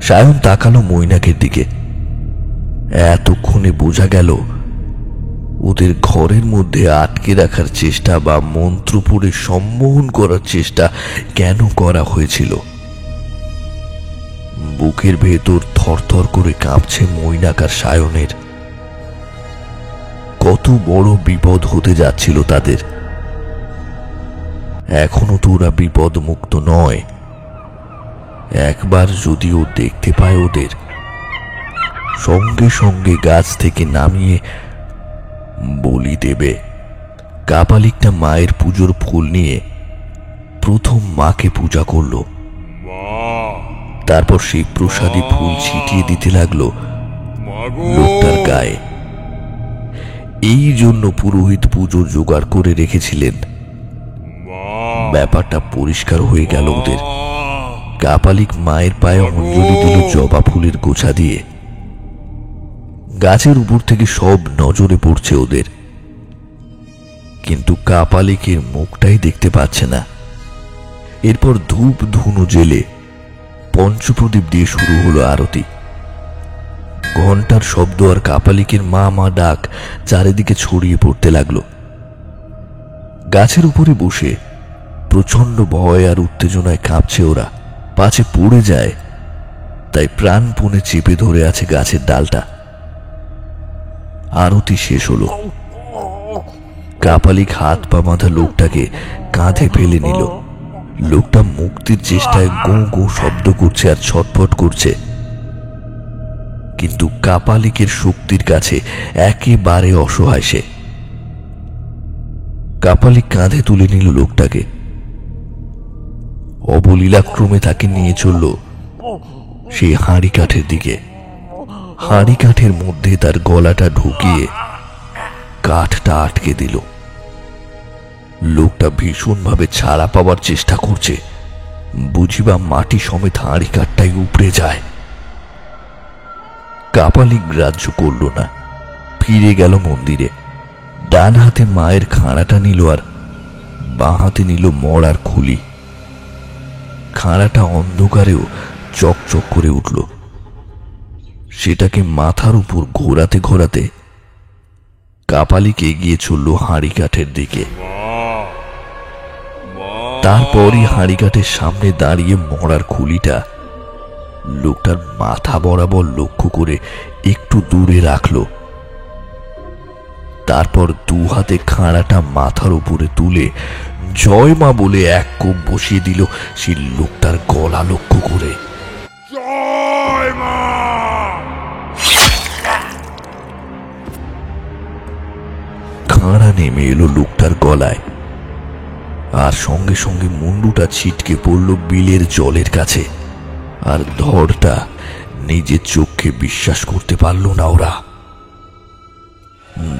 সায়ন তাকালো মৈনাকের দিকে। এতক্ষণে বোঝা গেল ওদের ঘরের মধ্যে আটকে রাখার চেষ্টা বা মন্ত্র পড়ে সম্মোহন করার চেষ্টা কেন করা হয়েছিল। বুকের ভেতর থরথর করে কাঁপছে মৈনাক আর সায়নের। কত বড় বিপদ হতে যাচ্ছিল তাদের। এখনো তো ওরা বিপদ মুক্ত নয়। একবার যদিও দেখতে পায় ওদের, সঙ্গে সঙ্গে গাছ থেকে নামিয়ে বলি দেবে। কাপালিকটা মায়ের পুজোর ফুল নিয়ে প্রথম মাকে পূজা করলো। তারপর সেই প্রসাদী ফুল ছিটিয়ে দিতে লাগলো লোকটার গায়ে। এই জন্য পুরোহিত পুজো জোগাড় করে রেখেছিলেন। ব্যাপারটা পরিষ্কার হয়ে গেল ওদের। কাপালিক মায়ের পায়ে অঞ্জলি দিল জবা ফুলের গোছা দিয়ে। গাছের উপর থেকে সব নজরে পড়ছে ওদের, কিন্তু কাপালিকের মুখটাই দেখতে পাচ্ছে না। এরপর ধূপ ধুনো জেলে পঞ্চপ্রদীপ দিয়ে শুরু হলো আরতি। ঘন্টার শব্দ আর কাপালিকের মা মা ডাক চারিদিকে ছড়িয়ে পড়তে লাগলো। গাছের উপরে বসে প্রচন্ড ভয় আর উত্তেজনায় কাঁপছে ওরা। পাছে পড়ে যায় তাই প্রাণপণে চেপে ধরে আছে গাছের ডালটা। আরতি শেষ হলো। কাপালিক হাত পা বাঁধা লোকটাকে কাঁধে ফেলে নিল। লোকটা মুক্তির চেষ্টায় গো গো শব্দ করছে আর ছটফট করছে, কিন্তু কাপালিকের শক্তির কাছে একেবারে অসহায় সে। কাপালিক কাঁধে তুলে নিল লোকটাকে। অবলীলাক্রমে তাকে নিয়ে চলল সেই হাঁড়ি কাঠের দিকে। হাঁড়ি কাঠের মধ্যে তার গলাটা ঢুকিয়ে কাঠটা আটকে দিল। লোকটা ভীষণভাবে ছাড়া পাওয়ার চেষ্টা করছে, বুঝিবা মাটি সমেত হাঁড়ি কাঠটাই উপড়ে যায়। কাপালিক গ্রাহ্য করল না, ফিরে গেল মন্দিরে। ডান হাতে মায়ের খাঁড়াটা নিল আর বাঁ হাতে নিল মরার খুলি। খাঁড়াটা অন্ধকারেও চকচক করে উঠল। সেটাকে মাথার উপর ঘোরাতে ঘোরাতে কাপালিক এগিয়ে চলল হাঁড়ি কাঠের দিকে। তারপরই হাঁড়ি কাঠের সামনে দাঁড়িয়ে মরার খুলিটা লোকটার মাথা বরাবর লক্ষ্য করে একটু দূরে রাখল। তারপর 2 হাতে খাঁড়াটা মাথার উপরে তুলে জয় মা বলে এক কোপ বসিয়ে দিল সেই লোকটার গলা লক্ষ্য করে। জয় মা। খাঁড়া নেমে এলো লোকটার গলায়, আর সঙ্গে সঙ্গে মুন্ডুটা ছিটকে পড়ল বিলের জলের কাছে। আর ধড়টা নিজের চোখে বিশ্বাস করতে পারল না ওরা।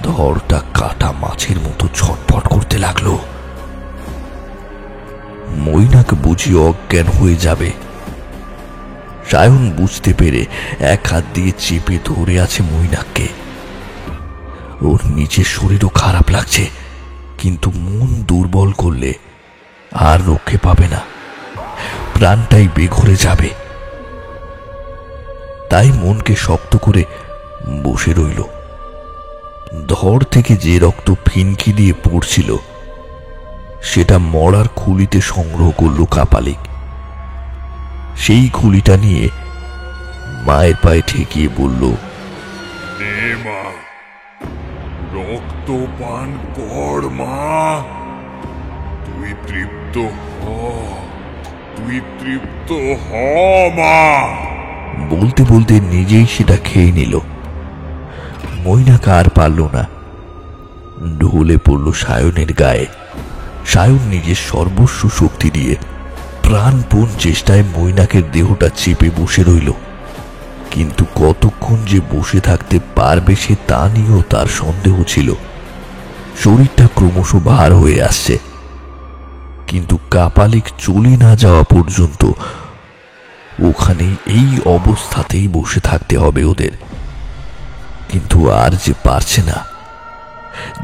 ধড়টা কাটা মাছের মতো ছটফট করতে লাগলো। মৈনাক বুঝি অজ্ঞান হয়ে যাবে। সায়ন বুঝতে পেরে এক হাত দিয়ে চেপে ধরে আছে মৈনাককে। ওর নিজের শরীরও খারাপ লাগছে, কিন্তু মন দুর্বল করলে আর রক্ষে পাবে না, প্রাণটাই বেঘরে যাবে। তাই মনকে শক্ত করে বসে রইল। ধড় থেকে যে রক্ত ফিনকি দিয়ে পড়ছিল সেটা মরার খুলিতে সংগ্রহ করল কাপালিক। সেই খুলিটা নিয়ে মায়ের পায়ে ঠেকিয়ে বলল, নে মা, রক্ত পান কর মা। তুই তৃপ্ত হ, তুই তৃপ্ত হ মা। বলতে বলতে নিজেই সেটা খেয়ে নিল। মৈনাক আর পারল না, ঢলে পড়ল সায়নের গায়ে। সায়ন নিজের সর্বস্ব শক্তি দিয়ে প্রাণপণ চেষ্টায় মৈনাকের দেহটা চেপে বসে রইল, কিন্তু কতক্ষণ যে বসে থাকতে পারবে সে তা নিয়েও তার সন্দেহ ছিল। শরীরটা ক্রমশ ভার হয়ে আসছে, কিন্তু কাপালিক চলে না যাওয়া পর্যন্ত ওখানে এই অবস্থাতেই বসে থাকতে হবে ওদের। কিন্তু আর যে পারছে না,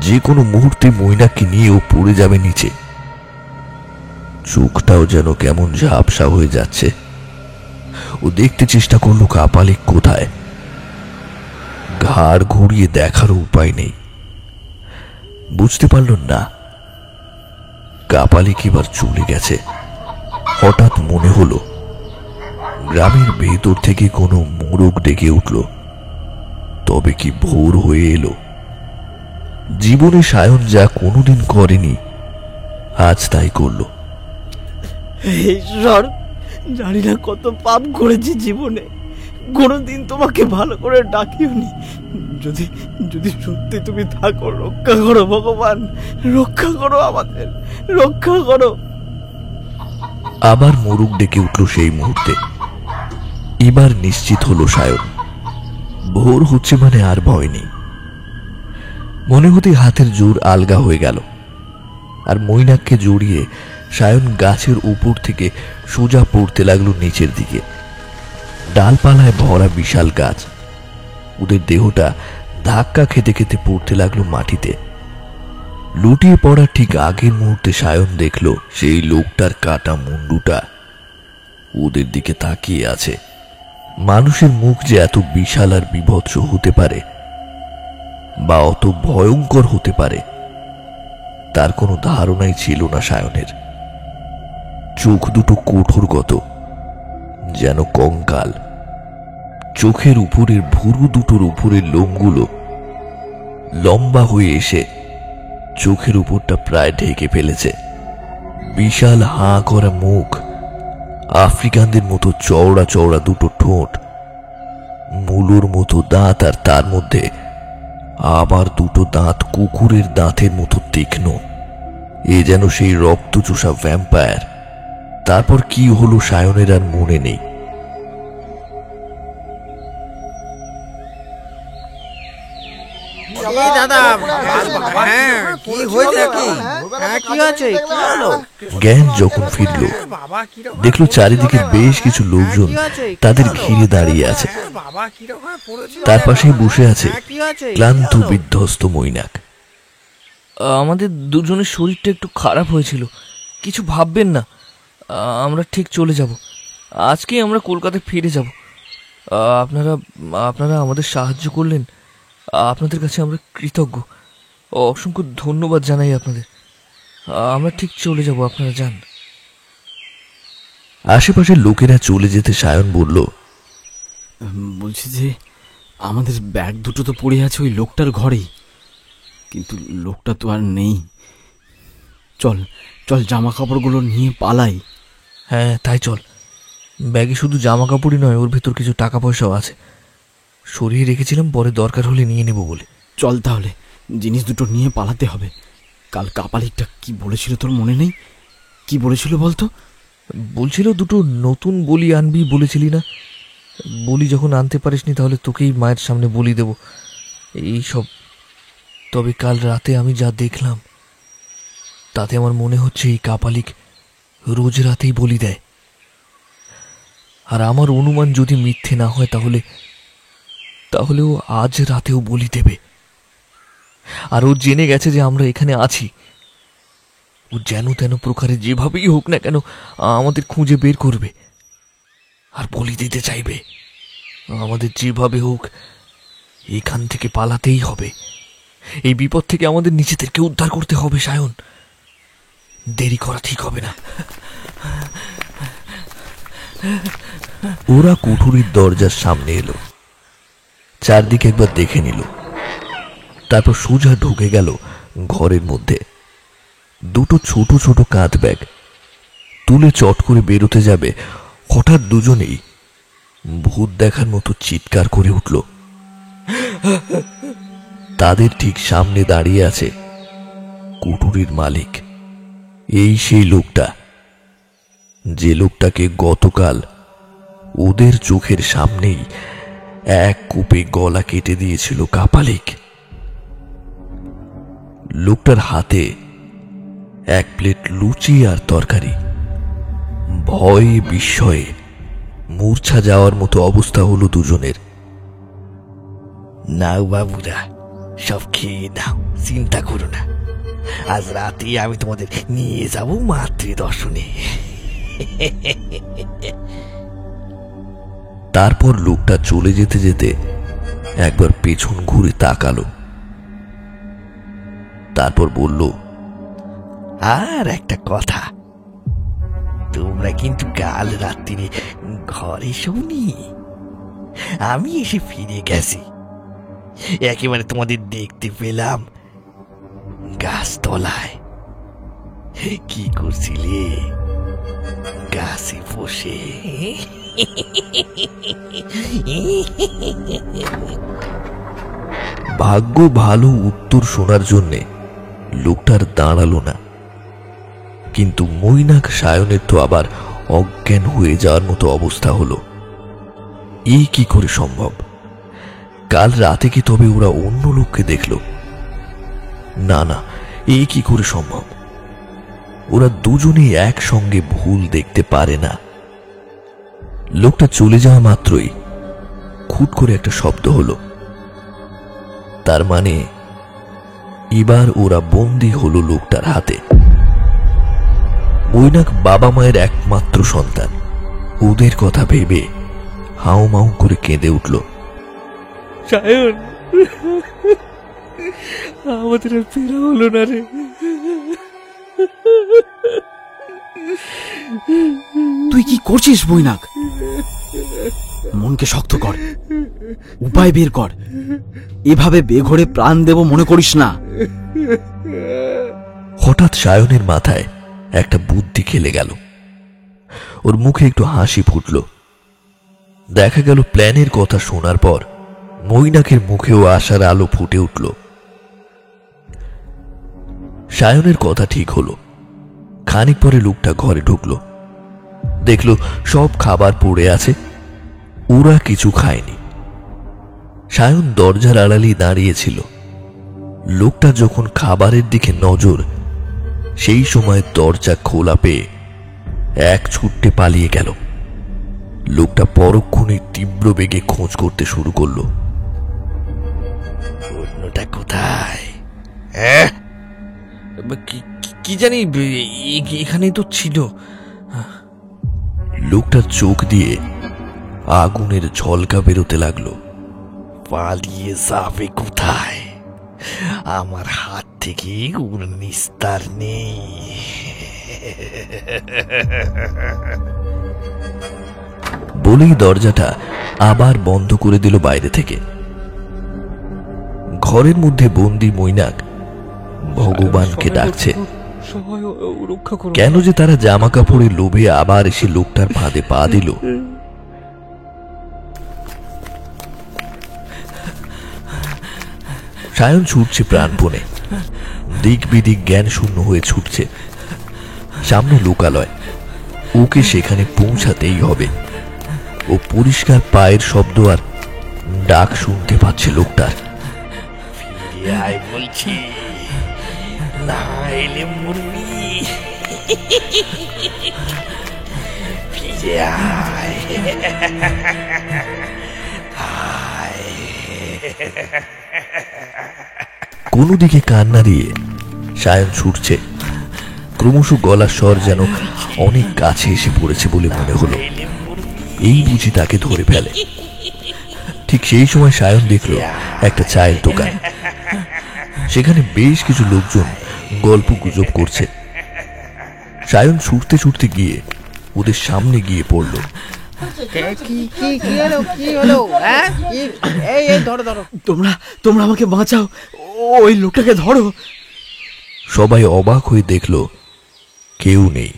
যে কোনো মুহূর্তে মৈনাককে নিয়েও পড়ে যাবে নিচে। চোখটাও যেন কেমন ঝাপসা হয়ে যাচ্ছে। ও দেখতে চেষ্টা করলো কাপালিক কোথায়। ঘাড় ঘুরিয়ে দেখার উপায় নেই। বুঝতে পারল না কাপালিক এবার চলে গেছে। হঠাৎ মনে হলো গ্রামের ভেতর থেকে কোনো মোরগ ডেকে উঠল। তবে কি ভোর হয়ে এলো? জীবনে সায়ন যা কোনোদিন করেনি আজ তাই করলো। ঈশ্বর, জানি না কত পাপ করেছি জীবনে, কোনোদিন তোমাকে ভালো করে ডাকিওনি। যদি যদি সত্যি তুমি থাকো, রক্ষা করো ভগবান, রক্ষা করো আমাদের, রক্ষা করো। আবার মোরগ ডেকে উঠল সেই মুহূর্তে। এবার নিশ্চিত হলো সায়ন, ভোর হচ্ছে মানে আর ভয় নেই। মনে হতে হাতের জোর আলগা হয়ে গেল, আর মৈনাককে জড়িয়ে সায়ন গাছের উপর থেকে সোজা পড়তে লাগলো নিচের দিকে। ডালপালায় ভরা বিশাল গাছ। ওদের দেহটা ধাক্কা খেতে খেতে পড়তে লাগলো মাটিতে। লুটিয়ে পড়ার ঠিক আগের মুহূর্তে সায়ন দেখল সেই লোকটার কাটা মুন্ডুটা ওদের দিকে তাকিয়ে আছে। মানুষের মুখ যে এত বিশাল আর বিভৎস হতে পারে বা অত ভয়ঙ্কর হতে পারে তার কোনো ধারণাই ছিল না সায়নের। চোখ দুটো কঠোরগত, যেন কঙ্কাল। চোখের উপরের ভুরু দুটোর উপরের লোমগুলো লম্বা হয়ে এসে চোখের উপরটা প্রায় ঢেকে ফেলেছে। বিশাল হাঁ করা মুখ, আফ্রিকানদের মতো চওড়া চওড়া দুটো ঠোঁট, মূলোর মতো দাঁত, আর তার মধ্যে আবার দুটো দাঁত কুকুরের দাঁতের মতো তীক্ষ্ণ। এ যেন সেই রক্তচোষা ভ্যাম্পায়ার। তারপর কি হলো সায়নের আর মনে নেই। জ্ঞান যখন ফিরল দেখলো চারিদিকে বেশ কিছু লোকজন তাদের ঘিরে দাঁড়িয়ে আছে। তার পাশে বসে আছে ক্লান্ত বিধ্বস্ত মৈনাক। আমাদের দুজনের শরীরটা একটু খারাপ হয়েছিল, কিছু ভাববেন না। আমরা ঠিক চলে যাব। আজকেই আমরা কলকাতায় ফিরে যাব। আপনারা আপনারা আমাদের সাহায্য করলেন, আপনাদের কাছে আমরা কৃতজ্ঞ। অসংখ্য ধন্যবাদ জানাই আপনাদের। আমরা ঠিক চলে যাব, আপনারা যান। আশেপাশের লোকেরা চলে যেতে সায়ন বলল, বলছি যে আমাদের ব্যাগ দুটো তো পড়ে আছে ওই লোকটার ঘরেই, কিন্তু লোকটা তো আর নেই। চল চল, জামা কাপড়গুলো নিয়ে পালাই। হ্যাঁ তাই চল। ব্যাগে শুধু জামা কাপড়ই নয়, ওর ভেতর কিছু টাকা পয়সাও আছে। সরিয়ে রেখেছিলাম, পরে দরকার হলে নিয়ে নেব বলে। চল তাহলে, জিনিস দুটো নিয়ে পালাতে হবে। কাল কাপালিকটা কি বলেছিল তোর মনে নেই? কি বলেছিল বলতো? বলছিল দুটো নতুন বলি আনবি বলেছিলি না? বলি যখন আনতে পারিসনি তাহলে তোকেই মায়ের সামনে বলি দেব, এই সব। তবে কাল রাতে আমি যা দেখলাম তাতে আমার মনে হচ্ছে এই কাপালিক রোজ রাতেই বলি দেয়। আর আমার অনুমান যদি মিথ্যে না হয় তাহলে তাহলে ও আজ রাতেও বলি দেবে। আর ও জেনে গেছে যে আমরা এখানে আছি। ও যেন তেন প্রকারে যেভাবেই হোক না কেন আমাদের খুঁজে বের করবে আর বলি দিতে চাইবে। আমাদের যেভাবে হোক এখান থেকে পালাতেই হবে। এই বিপদ থেকে আমাদের নিজেদেরকে উদ্ধার করতে হবে সায়ন। দেরি করা ঠিক হবে না। ওরা কুঠুরির দরজার সামনে এলো, চারদিকে একবার দেখে নিল, তারপর সোজা ঢুকে গেল ঘরের মধ্যে। দুটো ছোট ছোট কাঁধ ব্যাগ তুলে চট করে বেরোতে যাবে, হঠাৎ দুজনেই ভূত দেখার মতো চিৎকার করে উঠল। তাদের ঠিক সামনে দাঁড়িয়ে আছে কুঠুরির মালিক। এই সেই লোকটা, যে লোকটাকে গতকাল ওদের চোখের সামনেই এক কূপে গলা কেটে দিয়েছিল কাপালিক। লোকটার হাতে এক প্লেট লুচি আর তরকারি। ভয়ে বিস্ময়ে মূর্ছা যাওয়ার মতো অবস্থা হলো দুজনের। নাও বাবুরা, সব খেয়ে নাও, চিন্তা করো না। আজ রাতে আমি তোমাদের নিয়ে যাব মাতৃদর্শনে। তারপর লোকটা চলে যেতে যেতে একবার পেছন ঘুরে তাকালো, তারপর বলল, আর একটা কথা, তোমরা কিন্তু কাল রাত্রিরে ঘরে শোনি, আমি এসে ফিরে গেছি। একেবারে তোমাদের দেখতে পেলাম গাছতলায়। কি করছিলে? গাছে বসে। ভাগ্য ভালো উত্তর শোনার জন্যে লোকটার দাঁড়ালো না। কিন্তু মৈনাক সায়নের তো আবার অজ্ঞান হয়ে যাওয়ার মতো অবস্থা হলো। এই কি করে সম্ভব? কাল রাতে কি তবে ওরা অন্য লোককে দেখল? না না, এই কি করে সম্ভব? ওরা দুজনেই একসঙ্গে ভুল দেখতে পারে না। লোকটা চলে যাওয়া মাত্রই খুট করে একটা শব্দ হলো। তার মানে এবার ওরা বন্দী হলো লোকটার হাতে। মৈনাক বাবা মায়ের একমাত্র সন্তান। ওদের কথা ভেবে হাউ মাউ করে কেঁদে উঠল। সায়ন, আমাদের আর ফেরা হলো না রে। তুই কি করছিস মৈনাক? মনকে শক্ত কর, উপায় বের কর। এভাবে বেঘরে প্রাণ দেব মনে করিস না। হঠাৎ সায়নের মাথায় একটা বুদ্ধি খেলে গেল। ওর মুখে একটু হাসি ফুটল। দেখা গেল প্ল্যানের কথা শোনার পর মৈনাকের মুখেও আশার আলো ফুটে উঠল। সায়নের কথা ঠিক হলো। খানিক পরে লোকটা ঘরে ঢুকলো, দেখলো সব খাবার পড়ে আছে, ওরা কিছু খায়নি। সায়ন দরজার আড়ালেই দাঁড়িয়েছিল। লোকটা যখন খাবারের দিকে নজর, সেই সময় দরজা খোলা পেয়ে এক ছুট্টে পালিয়ে গেল। লোকটা পরক্ষণে তীব্র বেগে খোঁজ করতে শুরু করলো। অন্যটা কোথায়? কি জানি, এখানেই তো ছিল। লোকটার চোখ দিয়ে আগুনের ঝলকা বেরোতে লাগলো। পালিয়ে যাবে কোথায়? আমার হাত থেকে ওর নিস্তার নেই। বলেই দরজাটা আবার বন্ধ করে দিল বাইরে থেকে। ঘরের মধ্যে বন্দি মৈনাক ভগবানকে ডাকছে। কেন যে তারা জামা কাপড়ের লোভে আবার এসে লোকটার ফাঁদে পা দিল। সায়ন ছুটছে প্রাণপণে, দিক বিদিক জ্ঞান শূন্য হয়ে ছুটছে। সামনে লোকালয়, ওকে সেখানে পৌঁছাতেই হবে। ও পরিষ্কার পায়ের শব্দ আর ডাক শুনতে পাচ্ছে লোকটার। ফিরে আয় বলছি, না এলে মরবি। ফিরে আয়। কোনো দিকে কান্না দিয়ে সায়ন ছুটছে। ক্রমশ গলার স্বর যেন অনেক কাছে এসে পড়েছে বলে মনে হলো। এই বুঝি তাকে ধরে ফেলে। ঠিক সেই সময় সায়ন দেখল একটা চায়ের দোকান। সেখানে বেশ কিছু লোকজন গল্প গুজব করছে। সায়ন ছুটতে ছুটতে গিয়ে ওদের সামনে গিয়ে পড়ল। তোমরা তোমরা আমাকে বাঁচাও, ওই লোকটাকে ধরো। সবাই অবাক হয়ে দেখল কেউ নেই।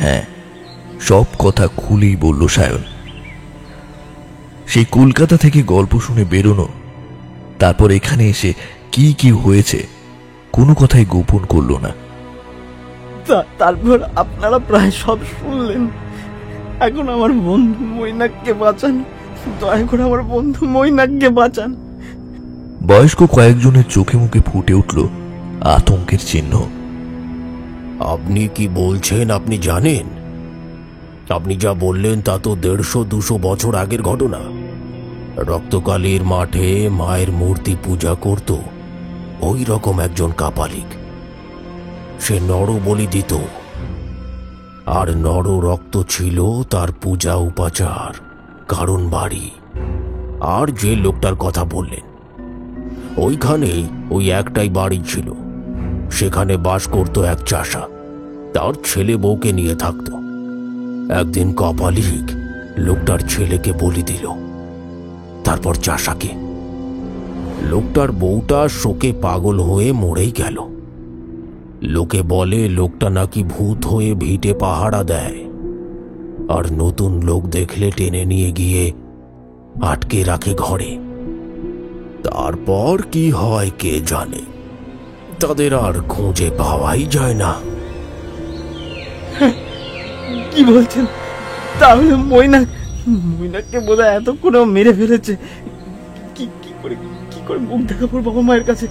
হ্যাঁ, সব কথা খুলেই বলল সায়ন। সেই কলকাতা থেকে গল্প শুনে বেরোনো, তারপর এখানে এসে কি কি হয়েছে কোনো কথাই গোপন করল না। তারপর আপনারা প্রায় সব শুনলেন। এখন আমার বন্ধু মৈনাককে বাঁচান, দয়া করে আমার বন্ধু মৈনাককে বাঁচান। বয়স্ক কয়েকজনের চোখে মুখে ফুটে উঠল আতঙ্কের চিহ্ন। আপনি কি বলছেন আপনি জানেন? আপনি যা বললেন তা তো 150-200 বছর আগের ঘটনা। রক্তকালীর মাঠে মায়ের মূর্তি পূজা করত ওই রকম একজন কাপালিক। সে নর বলি দিত, আর নর রক্ত ছিল তার পূজা উপাচার, কারণ বাড়ি। আর যে লোকটার কথা বললেন, ওইখানেই ওই একটাই বাড়ি ছিল। সেখানে বাস করত এক চাষা, তার ছেলে বউকে নিয়ে থাকত। একদিন কপালিক লোকটার ছেলেকে বলি দিল, তারপর চাষাকে। লোকটার বউটা শোকে পাগল হয়ে মরেই গেল। লোকে বলে লোকটা নাকি ভূত হয়ে ভিটে পাহারা দেয়, আর নতুন লোক দেখলে টেনে নিয়ে গিয়ে আটকে রাখে ঘরে। তারপর কি হয় কে জানে, তাদের আর খুঁজে পাওয়াই যায় না। কি বলছেন? তাহলে মৈনাককে বোধহয় এতক্ষণেও মেরে ফেলেছে। কি করে মুখ দেখাবো বাবা মায়ের কাছে?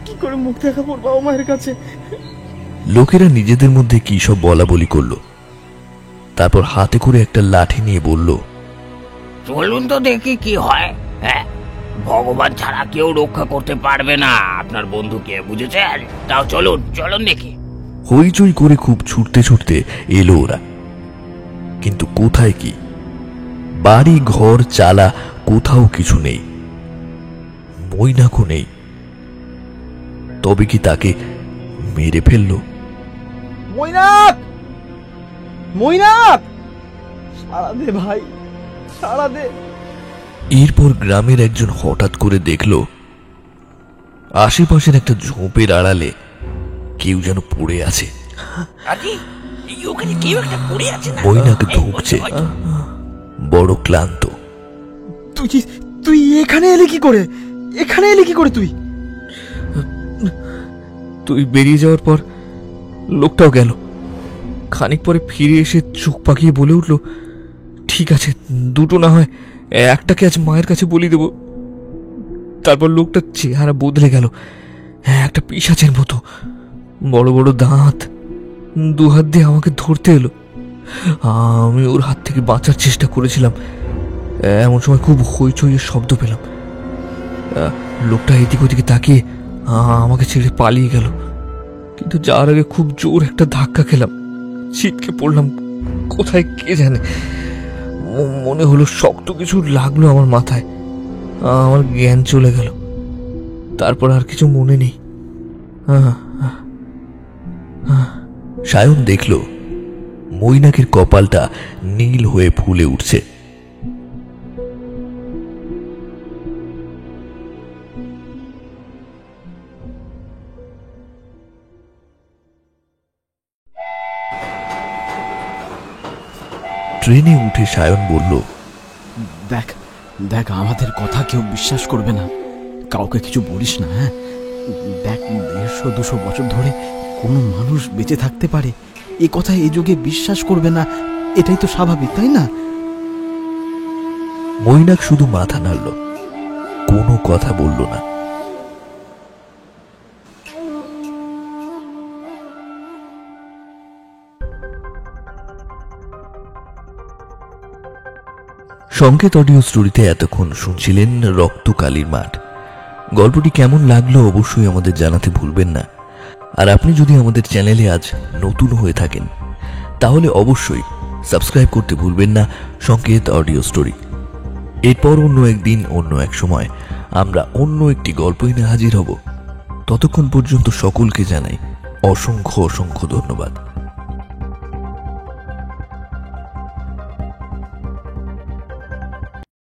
কি করে মুখ দেখাবো বাবা মায়ের কাছে? লোকেরা নিজেদের মধ্যে কি সব বলা বলি করলো। তারপর হাতে করে একটা লাঠি নিয়ে বলল, চলুন তো দেখি কি হয়। হ্যাঁ, ভগবান ছাড়া কেউ রক্ষা করতে পারবে না আপনার বন্ধুকে, বুঝেছেন? তাও চলুন চলুন দেখি। হইচই করে খুব ছুটতে ছুটতে এলো ওরা। কিন্তু কোথায় কি? বাড়ি ঘর চালা কোথাও কিছু নেই। মৈনাকও নেই। তবে কি তাকে মেরে ফেললো? মৈনাক, মৈনাক, সাড়া দে ভাই, সাড়া দে। এরপর গ্রামের একজন হঠাৎ করে দেখল আশেপাশের একটা ঝোপের আড়ালে কেউ যেন পড়ে আছে। মৈনাক ধুঁকছে, বড় ক্লান্ত। তুই এখানে এলি কি করে? এখানে এলি কি করে তুই? তুই বেরিয়ে যাওয়ার পর লোকটাও গেল। খানিক পরে ফিরে এসে চোখ পাকিয়ে বলে উঠল, ঠিক আছে, দুটো না হয় একটাকে আজ মায়ের কাছে বলি দেব। তারপর লোকটার চেহারা বদলে গেল, একটা পিশাচের মতো। বড় বড় দাঁত, দুহাত দিয়ে আমাকে ধরতে এলো। আমি ওর হাত থেকে বাঁচার চেষ্টা করেছিলাম। এমন সময় খুব হইচইয়ের শব্দ পেলাম। লোকটা এদিক ওদিকে তাকিয়ে আমাকে ছেড়ে পালিয়ে গেল। কিন্তু যাওয়ার আগে খুব জোর একটা ধাক্কা খেলাম, ছিটকে পড়লাম কোথায় কে জানে। মনে হলো শক্ত কিছু লাগলো আমার মাথায়। আমার জ্ঞান চলে গেল। তারপর আর কিছু মনে নেই। সায়ন দেখল মৈনাকের কপালটা নীল হয়ে ফুলে উঠছে। ট্রেনে উঠে সায়ন বলল, দেখ দেখ, আমাদের কথা কেউ বিশ্বাস করবে না, কাউকে কিছু বলিস না। হ্যাঁ, দেখ, 150-200 বছর ধরে কোনো মানুষ বেঁচে থাকতে পারে, এ কথা এই যুগে বিশ্বাস করবে না, এটাই তো স্বাভাবিক, তাই না? মৈনাক শুধু মাথা নাড়ল, কোনো কথা বলল না। সংকেত অডিও স্টোরিতে এতক্ষণ শুনছিলেন রক্তকালীর মাঠ। গল্পটি কেমন লাগলো অবশ্যই আমাদের জানাতে ভুলবেন না। আর আপনি যদি আমাদের চ্যানেলে আজ নতুন হয়ে থাকেন তাহলে অবশ্যই সাবস্ক্রাইব করতে ভুলবেন না সংকেত অডিও স্টোরি। এরপর অন্য একদিন অন্য এক সময় আমরা অন্য একটি গল্প এনে হাজির হব। ততক্ষণ পর্যন্ত সকলকে জানাই অসংখ্য অসংখ্য ধন্যবাদ।